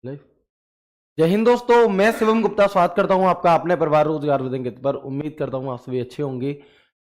Live. जय हिंद दोस्तों, मैं शिवम गुप्ता स्वागत करता हूं आपका अपने परिवार रोजगार विदेंगे पर। उम्मीद करता हूं आप सभी अच्छे होंगे,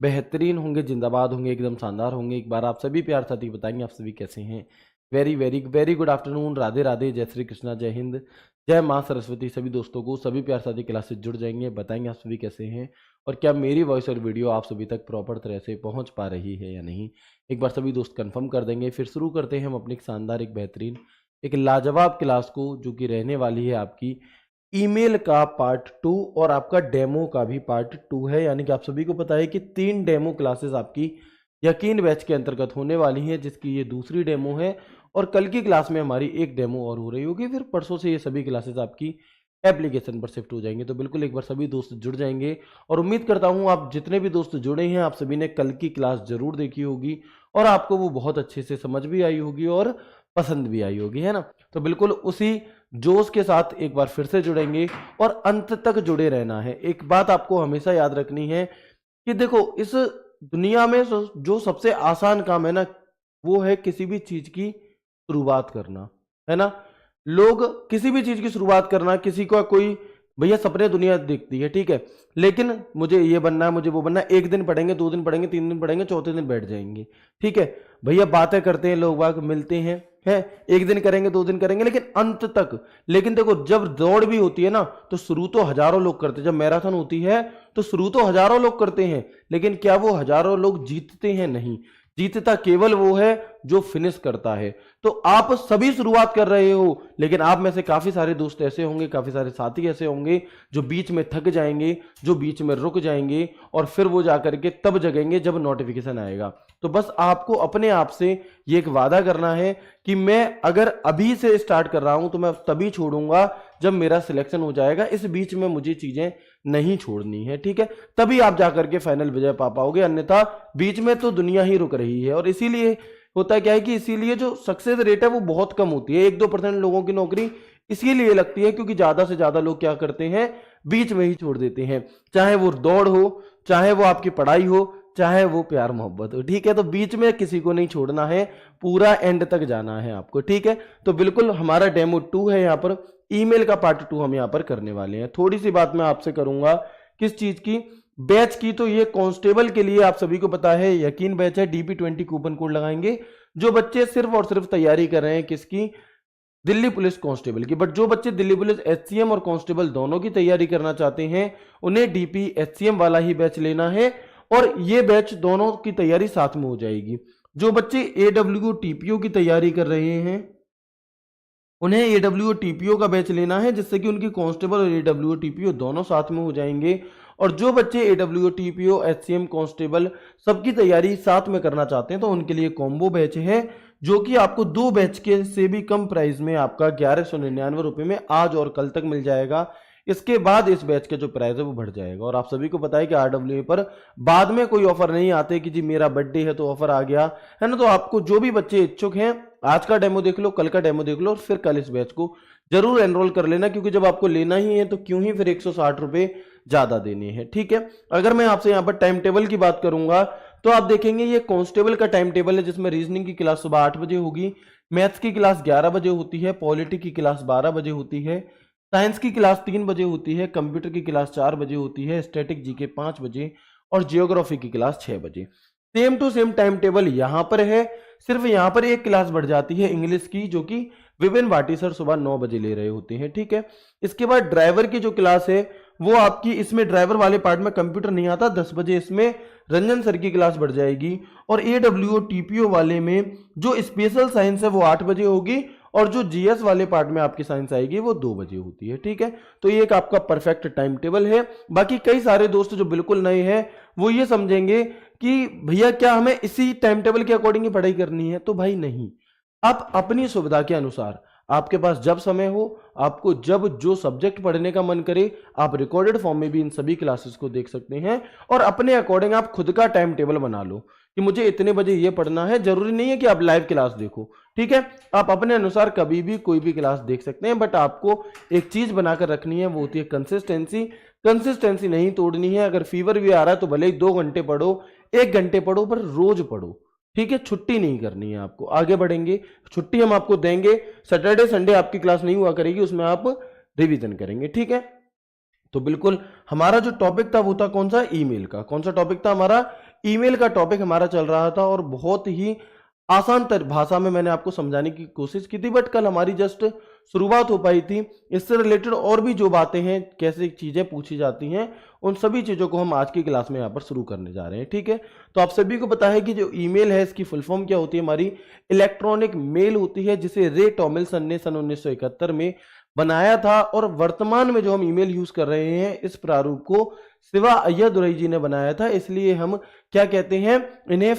बेहतरीन होंगे, जिंदाबाद होंगे, एकदम शानदार होंगे। एक बार आप सभी प्यार साथी बताएंगे आप सभी कैसे हैं। Very very very good afternoon, Radhe Radhe, जय श्री कृष्णा, जय हिंद, जय माँ सरस्वती। सभी दोस्तों को सभी प्यार साथी क्लास से जुड़ जाएंगे, बताएंगे आप सभी कैसे हैं और क्या मेरी वॉइस और वीडियो आप सभी तक प्रॉपर तरह से पहुंच पा रही है या नहीं। एक बार सभी दोस्त कंफर्म कर देंगे, फिर शुरू करते हैं हम अपनी एक शानदार, एक बेहतरीन, एक लाजवाब क्लास को, जो कि रहने वाली है आपकी ईमेल का पार्ट 2 और आपका डेमो का भी पार्ट 2 है। यानी कि आप सभी को पता है कि 3 डेमो क्लासेस आपकी यकीन बैच के अंतर्गत होने वाली हैं, जिसकी ये दूसरी डेमो है। और कल की क्लास में हमारी एक डेमो और हो रही होगी, फिर परसों से ये सभी क्लासेस आपकी एप्लीकेशन पर शिफ्ट हो जाएंगे। तो बिल्कुल एक बार सभी दोस्त जुड़ जाएंगे और उम्मीद करता हूँ आप जितने भी दोस्त जुड़े हैं आप सभी ने कल की क्लास जरूर देखी होगी और आपको वो बहुत अच्छे से समझ भी आई होगी और पसंद भी आई होगी, है ना। तो बिल्कुल उसी जोश के साथ एक बार फिर से जुड़ेंगे और अंत तक जुड़े रहना है। एक बात आपको हमेशा याद रखनी है कि देखो, इस दुनिया में जो सबसे आसान काम है ना, वो है किसी भी चीज की शुरुआत करना, है ना। लोग किसी भी चीज की शुरुआत करना, किसी को कोई भैया सपने दुनिया देखती है, ठीक है, लेकिन मुझे ये बनना है, मुझे वो बनना है, एक दिन पढ़ेंगे, 2 दिन पढ़ेंगे, 3 दिन पढ़ेंगे, चौथे दिन बैठ जाएंगे, ठीक है। भैया बातें करते हैं लोग, बाग मिलते हैं, है, एक दिन करेंगे, 2 दिन करेंगे, लेकिन अंत तक। लेकिन देखो, जब दौड़ भी होती है ना, तो शुरू तो हजारों लोग करते हैं। जब मैराथन होती है तो शुरू तो हजारों लोग करते हैं, लेकिन क्या वो हजारों लोग जीतते हैं? नहीं, जीतता केवल वो है जो फिनिश करता है। तो आप सभी शुरुआत कर रहे हो, लेकिन आप में से काफी सारे दोस्त ऐसे होंगे, काफी सारे साथी ऐसे होंगे जो बीच में थक जाएंगे, जो बीच में रुक जाएंगे और फिर वो जाकर के तब जगेंगे जब नोटिफिकेशन आएगा। तो बस आपको अपने आप से ये एक वादा करना है कि मैं अगर अभी से स्टार्ट कर रहा हूं तो मैं तभी छोड़ूंगा जब मेरा सिलेक्शन हो जाएगा। इस बीच में मुझे चीजें नहीं छोड़नी है, ठीक है, तभी आप जाकर के फाइनल विजय पा पाओगे, अन्यथा बीच में तो दुनिया ही रुक रही है। और इसीलिए होता क्या है कि इसीलिए जो सक्सेस रेट है वो बहुत कम होती है। 1-2% लोगों की नौकरी इसीलिए लगती है क्योंकि ज्यादा से ज्यादा लोग क्या करते हैं, बीच में ही छोड़ देते हैं। चाहे वो दौड़ हो, चाहे वो आपकी पढ़ाई हो, चाहे वो प्यार मोहब्बत हो, ठीक है। तो बीच में किसी को नहीं छोड़ना है, पूरा एंड तक जाना है आपको, ठीक है। तो बिल्कुल हमारा डेमो 2 है, यहाँ पर ईमेल का पार्ट 2 हम यहाँ पर करने वाले हैं। थोड़ी सी बात मैं आपसे करूंगा किस चीज की, बैच की। तो ये कांस्टेबल के लिए आप सभी को पता है यकीन बैच है, DP20 कूपन कोड लगाएंगे। जो बच्चे सिर्फ और सिर्फ तैयारी कर रहे हैं किसकी, दिल्ली पुलिस कांस्टेबल की, बट जो बच्चे दिल्ली पुलिस HCM और कांस्टेबल दोनों की तैयारी करना चाहते हैं उन्हें DP HCM वाला ही बैच लेना है और ये बैच दोनों की तैयारी साथ में हो जाएगी। जो बच्चे AWO TPO की तैयारी कर रहे हैं उन्हें AWO TPO का बैच लेना है, जिससे कि उनकी कांस्टेबल और AWO TPO दोनों साथ में हो जाएंगे। और जो बच्चे AWO TPO HCM कांस्टेबल सबकी तैयारी साथ में करना चाहते हैं तो उनके लिए कॉम्बो बैच है, जो कि आपको 2 बैच के से भी कम प्राइस में आपका 1199 रुपए में आज और कल तक मिल जाएगा। इसके बाद इस बैच का जो प्राइस है वो बढ़ जाएगा। और आप सभी को पता है कि RWA पर बाद में कोई ऑफर नहीं आते कि जी मेरा बर्थडे है तो ऑफर आ गया, है ना। तो आपको जो भी बच्चे इच्छुक हैं, आज का डेमो देख लो, कल का डेमो देख लो और फिर कल इस बैच को जरूर एनरोल कर लेना, क्योंकि जब आपको लेना ही है तो क्यों ही फिर 160 रुपए ज्यादा देने हैं, ठीक है। अगर मैं आपसे यहाँ पर टाइम टेबल की बात करूंगा तो आप देखेंगे ये कांस्टेबल का टाइम टेबल है, जिसमें रीजनिंग की क्लास सुबह 8 बजे होगी, मैथ्स की क्लास 11 बजे होती है, पॉलिटी की क्लास 12 बजे होती है, साइंस की क्लास 3 बजे होती है, कंप्यूटर की क्लास 4 बजे होती है, स्टैटिक जीके 5 बजे और जियोग्राफी की क्लास 6 बजे। Same to same time table यहां पर है, सिर्फ यहां पर एक क्लास बढ़ जाती है इंग्लिश की, जो कि विपिन भाटी सर सुबह 9 बजे ले रहे होते हैं, ठीक है। इसके बाद ड्राइवर की जो क्लास है वो आपकी, इसमें ड्राइवर वाले पार्ट में कंप्यूटर नहीं आता, 10 बजे इसमें रंजन सर की क्लास बढ़ जाएगी। और AWO TPO वाले में जो स्पेशल साइंस है वो 8 बजे होगी और जो GS वाले पार्ट में आपकी साइंस आएगी वो 2 बजे होती है, ठीक है। तो ये एक आपका परफेक्ट टाइम टेबल है। बाकी कई सारे दोस्त जो बिल्कुल नए हैं वो ये समझेंगे कि भैया क्या हमें इसी टाइम टेबल के अकॉर्डिंग ही पढ़ाई करनी है, तो भाई नहीं, आप अपनी सुविधा के अनुसार, आपके पास जब समय हो, आपको जब जो सब्जेक्ट पढ़ने का मन करे, आप रिकॉर्डेड फॉर्म में भी इन सभी क्लासेस को देख सकते हैं और अपने अकॉर्डिंग आप खुद का टाइम टेबल बना लो कि मुझे इतने बजे ये पढ़ना है। जरूरी नहीं है कि आप लाइव क्लास देखो, ठीक है, आप अपने अनुसार कभी भी कोई भी क्लास देख सकते हैं, बट आपको एक चीज बनाकर रखनी है, वो होती है कंसिस्टेंसी। कंसिस्टेंसी नहीं तोड़नी है। अगर फीवर भी आ रहा है तो भले ही 2 घंटे पढ़ो, 1 घंटे पढ़ो, पर रोज पढ़ो, ठीक है, छुट्टी नहीं करनी है आपको, आगे बढ़ेंगे, छुट्टी हम आपको देंगे, सैटरडे संडे आपकी क्लास नहीं हुआ करेगी, उसमें आप रिवीजन करेंगे। ठीक है, तो बिल्कुल हमारा जो टॉपिक था वो था कौन सा, ईमेल का। कौन सा टॉपिक था हमारा, ईमेल का टॉपिक हमारा चल रहा था, और बहुत ही आसान भाषा में मैंने आपको समझाने की कोशिश की थी, बट कल हमारी जस्ट शुरुआत हो पाई थी। इससे रिलेटेड और भी जो बातें हैं, कैसे चीजें पूछी जाती हैं, उन सभी चीजों को हम आज की क्लास में यहाँ पर शुरू करने जा रहे हैं। ठीक है, तो आप सभी को पता है कि जो ईमेल है इसकी फुल फॉर्म क्या होती है, हमारी इलेक्ट्रॉनिक मेल होती है, जिसे रे टॉमिल्सन ने सन 1971 में बनाया था। और वर्तमान में जो हम ईमेल यूज कर रहे हैं, इस प्रारूप को शिवा अय्यादुरई जी ने बनाया था, इसलिए हम क्या कहते हैं, इन्हें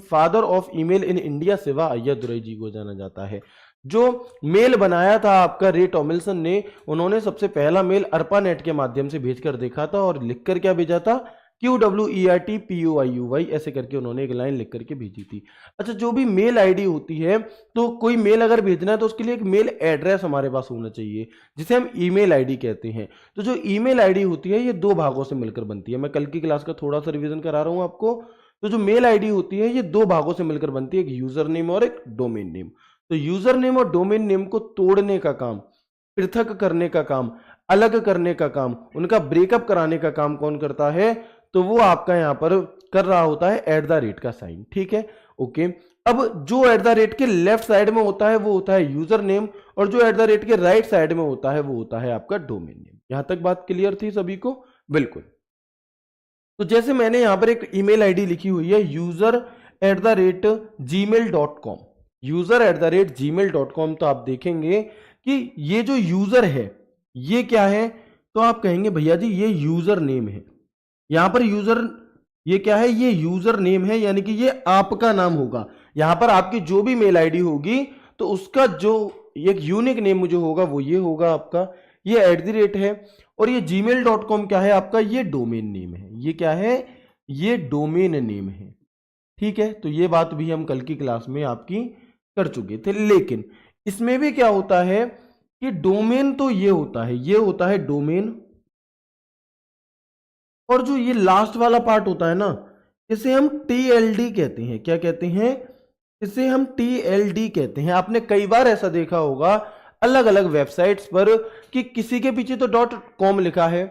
father of email in India Shiva Ayyadurai ji को जाना जाता है। जो मेल बनाया था आपका रे टॉमिल्सन ने, उन्होंने सबसे पहला मेल अर्पानेट के माध्यम से भेजकर देखा था, और लिखकर क्या भेजा था, QWERTPOIUY ऐसे करके उन्होंने एक लाइन लिख करके भेजी थी। अच्छा, जो भी मेल आईडी होती है, तो कोई मेल अगर भेजना है तो उसके लिए एक मेल एड्रेस हमारे पास होना चाहिए, जिसे हम ईमेल आईडी कहते हैं। तो जो ईमेल आईडी होती है, ये दो भागों से मिलकर बनती है। मैं कल की क्लास का थोड़ा सा रिवीजन करा रहा हूं आपको। तो जो मेल आईडी होती है, ये दो भागों से मिलकर बनती है, एक यूजर नेम और एक डोमेन नेम। तो यूजर नेम और डोमेन नेम को तोड़ने का काम, पृथक करने का काम, अलग करने का काम, उनका ब्रेकअप कराने का काम कौन करता है, तो वो आपका यहां पर कर रहा होता है @ का साइन। ठीक है, ओके। अब जो @ के लेफ्ट साइड में होता है वो होता है यूजर नेम, और जो @ के राइट साइड में होता है वो होता है आपका डोमेन नेम। यहां तक बात क्लियर थी सभी को, बिल्कुल। तो जैसे मैंने यहां पर एक ईमेल आईडी लिखी हुई है, user@gmail.com, user@gmail.com। तो आप देखेंगे कि ये जो यूजर है ये क्या है, तो आप कहेंगे भैया जी ये यूजर नेम है। यहां पर यूजर, ये क्या है, ये यूजर नेम है, यानी कि ये आपका नाम होगा। यहां पर आपकी जो भी मेल आईडी होगी, तो उसका जो एक यूनिक नेम जो होगा वो ये होगा आपका, ये @ है। और ये gmail.com क्या है आपका, ये डोमेन नेम है। ये क्या है, ये डोमेन नेम है। ठीक है, तो ये बात भी हम कल की क्लास में आपकी कर चुके थे। लेकिन इसमें भी क्या होता है कि डोमेन तो ये होता है, ये होता है डोमेन, और जो ये लास्ट वाला पार्ट होता है ना, इसे हम TLD कहते हैं। क्या कहते हैं, इसे हम TLD कहते हैं। आपने कई बार ऐसा देखा होगा अलग अलग वेबसाइट्स पर कि किसी के पीछे तो .com लिखा है,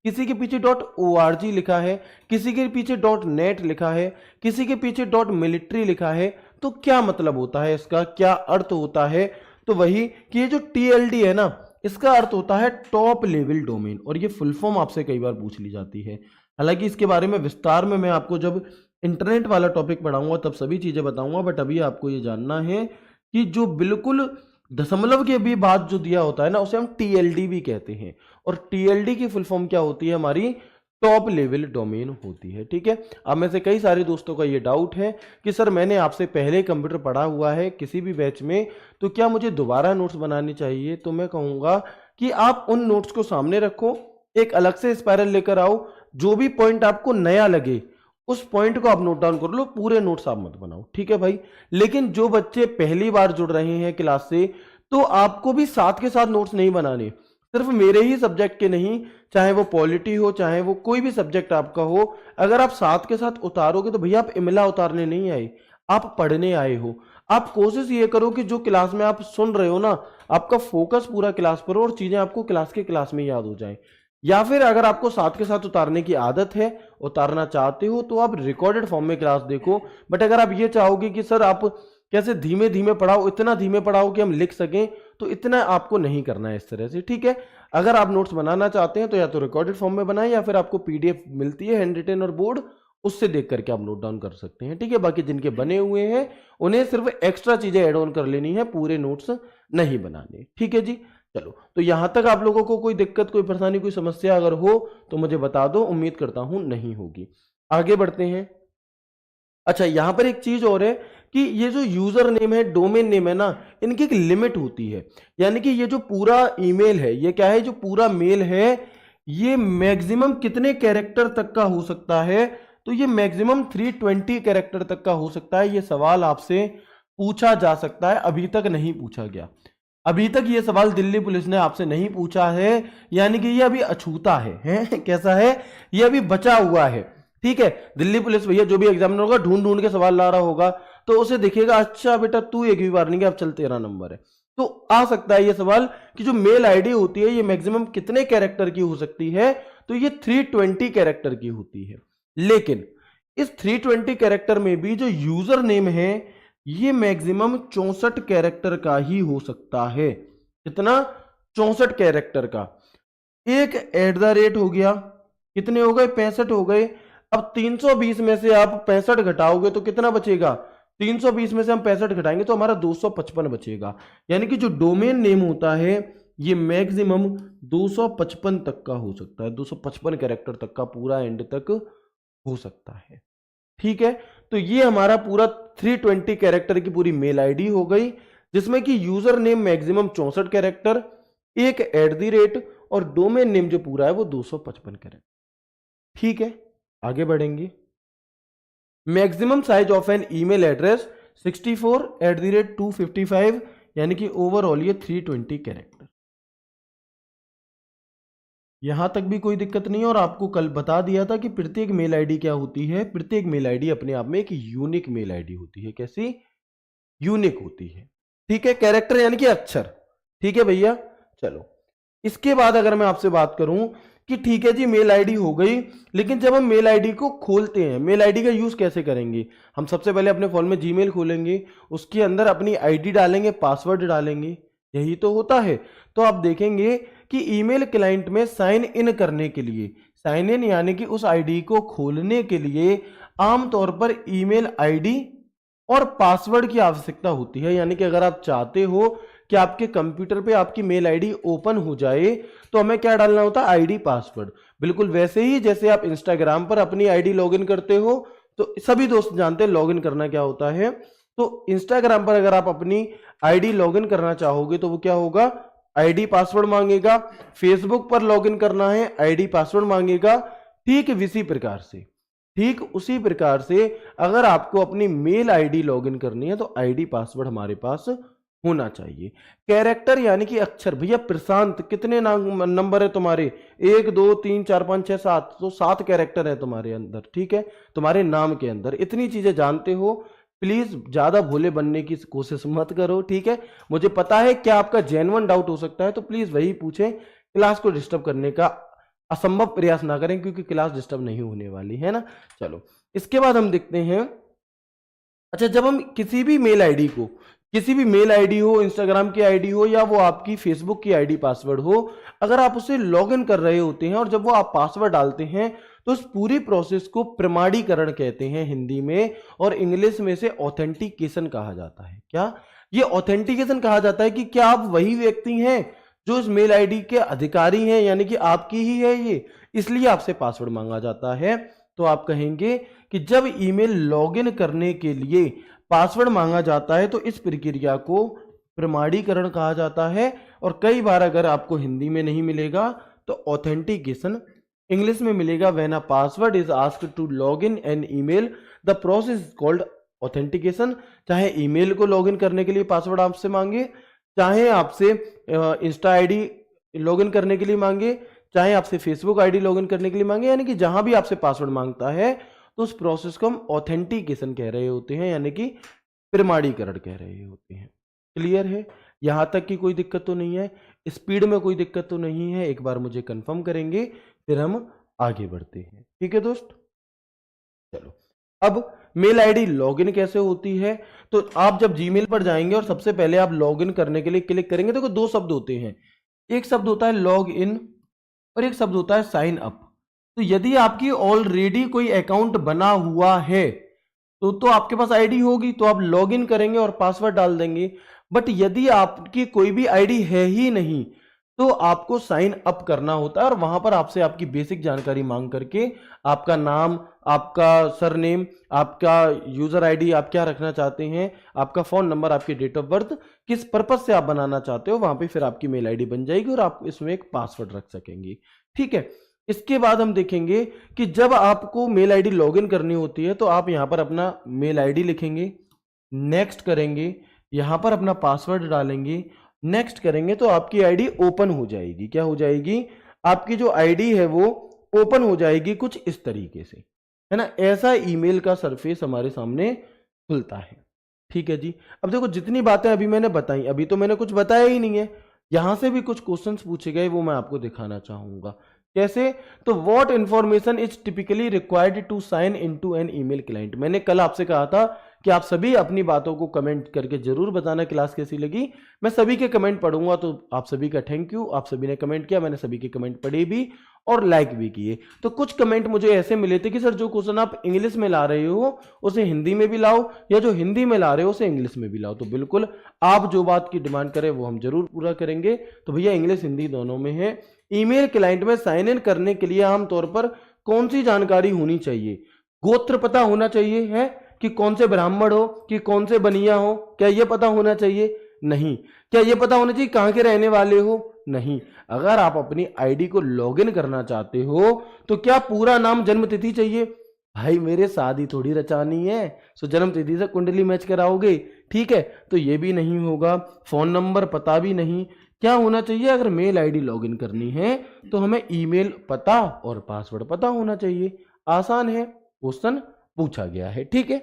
किसी के पीछे .org लिखा है, किसी के पीछे .net लिखा है, किसी के पीछे .military लिखा है। तो क्या मतलब होता है इसका, क्या अर्थ होता है, तो वही कि ये जो TLD है ना, इसका अर्थ होता है टॉप लेवल डोमेन, और ये फुल फॉर्म आपसे कई बार पूछ ली जाती है। हालांकि इसके बारे में विस्तार में मैं आपको जब इंटरनेट वाला टॉपिक पढ़ाऊंगा तब सभी चीजें बताऊंगा, बट अभी आपको ये जानना है कि जो बिल्कुल दशमलव के भी बाद जो दिया होता है ना, उसे हम TLD भी कहते हैं, और TLD की फुल फॉर्म क्या होती है, हमारी टॉप लेवल डोमेन होती है। ठीक है, अब में से कई सारे दोस्तों का ये डाउट है कि सर मैंने आपसे पहले कंप्यूटर पढ़ा हुआ है किसी भी बैच में, तो क्या मुझे दोबारा नोट्स बनानी चाहिए। तो मैं कहूंगा कि आप उन नोट्स को सामने रखो, एक अलग से स्पाइरल लेकर आओ, जो भी पॉइंट आपको नया लगे उस पॉइंट को आप नोट डाउन कर लो, पूरे नोट्स आप मत बनाओ। ठीक है भाई, लेकिन जो बच्चे पहली बार जुड़ रहे हैं क्लास से, तो आपको भी साथ के साथ नोट्स नहीं बनाने, सिर्फ मेरे ही सब्जेक्ट के नहीं, चाहे वो पॉलिटी हो, चाहे वो कोई भी सब्जेक्ट आपका हो, अगर आप साथ के साथ उतारोगे तो भैया आप इमला उतारने नहीं आए, आप पढ़ने आए हो। आप कोशिश ये करो कि जो क्लास में आप सुन रहे हो ना, आपका फोकस पूरा क्लास पर हो और चीजें आपको क्लास के क्लास में याद हो जाए। या फिर अगर आपको साथ के साथ उतारने की आदत है, उतारना चाहते हो, तो आप रिकॉर्डेड फॉर्म में क्लास देखो। बट अगर आप ये चाहोगे कि सर आप कैसे धीमे धीमे पढ़ाओ, इतना धीमे पढ़ाओ कि हम लिख सकें, तो इतना आपको नहीं करना है इस तरह से। ठीक है, अगर आप नोट्स बनाना चाहते हैं तो या तो रिकॉर्डेड फॉर्म में बनाएं, या फिर आपको PDF मिलती है हैंड रिटन और बोर्ड, उससे देख करके आप नोट डाउन कर सकते हैं। ठीक है, बाकी जिनके बने हुए हैं उन्हें सिर्फ एक्स्ट्रा चीजें ऐड ऑन कर लेनी है, पूरे नोट्स नहीं बनाने। ठीक है जी, चलो, तो यहां तक आप लोगों को कोई दिक्कत, कोई परेशानी, कोई समस्या अगर हो तो मुझे बता दो, उम्मीद करता हूं नहीं होगी। आगे बढ़ते हैं। अच्छा, यहां पर एक चीज और है कि ये जो यूजर नेम है, डोमेन नेम है ना, इनकी एक लिमिट होती है। यानी कि ये जो पूरा ईमेल है, ये क्या है, जो पूरा मेल है, ये मैक्सिमम कितने कैरेक्टर तक का हो सकता है, तो ये मैक्सिमम 320 कैरेक्टर तक का हो सकता है। ये सवाल आपसे पूछा जा सकता है, अभी तक नहीं पूछा गया। अभी तक ये सवाल दिल्ली पुलिस ने आपसे नहीं पूछा है, यानी कि ये अभी अछूता है? कैसा है, ये अभी बचा हुआ है। ठीक है, दिल्ली पुलिस भैया जो भी एग्जामिनर होगा ढूंढ ढूंढ के सवाल ला रहा होगा, तो उसे दिखेगा अच्छा बेटा तू एक भी बार नहीं गया, अब चल तेरा नंबर है। तो आ सकता है ये सवाल कि जो मेल आईडी होती है ये मैक्सिमम कितने कैरेक्टर की हो सकती है, तो ये 320 कैरेक्टर की होती है। लेकिन इस 320 कैरेक्टर में भी जो यूजर नेम है ये मैक्सिमम 64 कैरेक्टर का ही हो सकता है। कितना? 64 कैरेक्टर का। एक @ हो गया, कितने हो गए? 65 हो गए। अब 320 में से आप 65 घटाओगे तो कितना बचेगा? 320 में से हम 65 घटाएंगे तो हमारा 255 बचेगा। यानी कि जो डोमेन नेम होता है ये मैक्सिमम 255 तक का हो सकता है, 255 कैरेक्टर तक का पूरा एंड तक हो सकता है। ठीक है, तो ये हमारा पूरा 320 कैरेक्टर की पूरी मेल आईडी हो गई, जिसमें कि यूजर नेम मैक्सिमम 64 कैरेक्टर, एक @ और डोमेन नेम जो पूरा है वो 255 कैरेक्टर। ठीक है, आगे बढ़ेंगे। Maximum size of an email address 64 @255, यानी कि ओवरऑल ये 320 कैरेक्टर। यहां तक भी कोई दिक्कत नहीं है। और आपको कल बता दिया था कि प्रत्येक मेल आईडी क्या होती है, प्रत्येक मेल आईडी अपने आप में एक यूनिक मेल आईडी होती है। कैसी? यूनिक होती है। ठीक है, कैरेक्टर यानी कि अक्षर। ठीक है भैया, चलो इसके बाद अगर मैं आपसे बात करूं कि ठीक है जी मेल आईडी हो गई, लेकिन जब हम मेल आईडी को खोलते हैं, मेल आईडी का यूज कैसे करेंगे? हम सबसे पहले अपने फोन में जीमेल खोलेंगे, उसके अंदर अपनी आईडी डालेंगे, पासवर्ड डालेंगे, यही तो होता है। तो आप देखेंगे कि ईमेल क्लाइंट में साइन इन करने के लिए, साइन इन यानी कि उस आईडी को खोलने के लिए आमतौर पर ईमेल आईडी और पासवर्ड की आवश्यकता होती है। यानी कि अगर आप चाहते हो कि आपके कंप्यूटर पे आपकी मेल आईडी ओपन हो जाए तो हमें क्या डालना होता है? ID password. बिल्कुल वैसे ही जैसे आप इंस्टाग्राम पर अपनी आईडी लॉगिन करते हो, तो सभी दोस्त जानते हैं लॉगिन करना क्या होता है। तो इंस्टाग्राम पर अगर आप अपनी आईडी लॉगिन करना चाहोगे तो वो क्या होगा? आईडी पासवर्ड मांगेगा। फेसबुक पर लॉगिन करना है, आईडी पासवर्ड मांगेगा। ठीक इसी प्रकार से, ठीक उसी प्रकार से अगर आपको अपनी मेल आईडी लॉगिन करनी है तो आईडी पासवर्ड हमारे पास होना चाहिए। कैरेक्टर यानी कि अक्षर। भैया प्रशांत कितने नंबर है तुम्हारे? 1 2 3 4 5 6 7, तो 7 कैरेक्टर है तुम्हारे अंदर। ठीक है, तुम्हारे नाम के अंदर इतनी चीजें जानते हो, प्लीज ज्यादा भोले बनने की कोशिश मत करो। ठीक है, मुझे पता है क्या आपका जेन्युइन डाउट हो सकता है, तो प्लीज वही पूछें। क्लास को डिस्टर्ब करने का असंभव प्रयास ना करें, क्योंकि क्लास डिस्टर्ब नहीं होने वाली है ना। चलो इसके बाद हम देखते हैं। अच्छा, जब हम किसी भी मेल आईडी को, किसी भी मेल आईडी हो, इंस्टाग्राम की आईडी हो या वो आपकी फेसबुक की आईडी पासवर्ड हो, अगर आप उसे लॉगिन कर रहे होते हैं और जब वो आप पासवर्ड डालते हैं तो उस पूरी प्रोसेस को प्रमाणीकरण कहते हैं हिंदी में, और इंग्लिश में से ऑथेंटिकेशन कहा जाता है। क्या? ये ऑथेंटिकेशन कहा जाता है कि क्या आप वही व्यक्ति हैं जो इस मेल आईडी के अधिकारी हैं, यानी कि आपकी ही है ये, इसलिए आपसे पासवर्ड मांगा जाता है। तो आप कहेंगे कि जब ईमेल लॉगिन करने के लिए पासवर्ड मांगा जाता है तो इस प्रक्रिया को प्रमाणीकरण कहा जाता है। और कई बार अगर आपको हिंदी में नहीं मिलेगा तो ऑथेंटिकेशन इंग्लिश में मिलेगा। When a password is asked to log in an email the process is called authentication. चाहे ईमेल को लॉगिन करने के लिए पासवर्ड आपसे मांगे, चाहे आपसे इंस्टा आईडी लॉगिन करने के लिए मांगे, चाहे आपसे फेसबुक आईडी लॉगिन करने के लिए मांगे, यानी कि जहां भी आपसे पासवर्ड मांगता है तो उस प्रोसेस को हम ऑथेंटिकेशन कह रहे होते हैं, यानी कि प्रमाणीकरण कह रहे होते हैं। क्लियर है? यहां तक की कोई दिक्कत तो नहीं है? स्पीड में कोई दिक्कत तो नहीं है? एक बार मुझे कंफर्म करेंगे, फिर हम आगे बढ़ते हैं। ठीक है दोस्त, चलो अब मेल आईडी लॉगिन कैसे होती है। तो आप जब जीमेल पर जाएंगे और सबसे पहले आप लॉगिन करने के लिए क्लिक करेंगे तो दो शब्द होते हैं, एक शब्द होता है लॉग इन और एक शब्द होता है साइन अप। तो यदि आपकी ऑलरेडी कोई अकाउंट बना हुआ है तो आपके पास आईडी होगी, तो आप लॉगिन करेंगे और पासवर्ड डाल देंगे। बट यदि आपकी कोई भी आईडी है ही नहीं तो आपको साइन अप करना होता है, और वहां पर आपसे आपकी बेसिक जानकारी मांग करके आपका नाम, आपका सरनेम, आपका यूजर आईडी, आप क्या रखना चाहते हैं, आपका फोन नंबर, आपकी डेट ऑफ बर्थ, किस पर्पज से आप बनाना चाहते हो, वहां पे फिर आपकी मेल आईडी बन जाएगी और आप इसमें एक पासवर्ड रख सकेंगे। ठीक है, इसके बाद हम देखेंगे कि जब आपको मेल आईडी लॉगिन करनी होती है तो आप यहां पर अपना मेल आईडी लिखेंगे, नेक्स्ट करेंगे, यहां पर अपना पासवर्ड डालेंगे, नेक्स्ट करेंगे तो आपकी आईडी ओपन हो जाएगी। क्या हो जाएगी? आपकी जो आईडी है वो ओपन हो जाएगी कुछ इस तरीके से, है ना। ऐसा ईमेल का सरफेस हमारे सामने खुलता है। ठीक है जी। अब देखो जितनी बातें अभी मैंने बताई, अभी तो मैंने कुछ बताया ही नहीं है, यहां से भी कुछ क्वेश्चंस पूछे गए, वो मैं आपको दिखाना चाहूंगा। कैसे? तो what information is typically required to sign into an email client. मैंने कल आपसे कहा था कि आप सभी अपनी बातों को कमेंट करके जरूर बताना क्लास कैसी लगी। मैं सभी के कमेंट पढ़ूंगा, तो आप सभी का थैंक यू। आप सभी ने कमेंट किया, मैंने सभी के कमेंट पढ़े भी और लाइक भी किए। तो कुछ कमेंट मुझे ऐसे मिले थे कि सर जो क्वेश्चन आप इंग्लिश में ला रहे हो उसे हिंदी में भी लाओ, या जो हिंदी में ला रहे हो उसे इंग्लिश में भी लाओ। तो बिल्कुल आप जो बात की डिमांड करें वो हम जरूर पूरा करेंगे। तो भैया इंग्लिश हिंदी दोनों में है। ईमेल क्लाइंट में साइन इन करने के लिए आमतौर पर कौन सी जानकारी होनी चाहिए? गोत्र पता होना चाहिए है कि कौन से ब्राह्मण हो, कि कौन से बनिया हो, क्या यह पता होना चाहिए? नहीं। क्या यह पता होना चाहिए कहां के रहने वाले हो? नहीं। अगर आप अपनी आईडी को लॉगिन करना चाहते हो तो क्या पूरा नाम जन्म तिथि चाहिए? भाई मेरे शादी थोड़ी रचानी है, सो जन्म तिथि से कुंडली मैच कराओगे? ठीक है, तो ये भी नहीं होगा। फोन नंबर पता भी नहीं। क्या होना चाहिए? अगर मेल आईडी लॉगिन करनी है तो हमें ईमेल पता और पासवर्ड पता होना चाहिए। आसान है, क्वेश्चन पूछा गया है। ठीक है,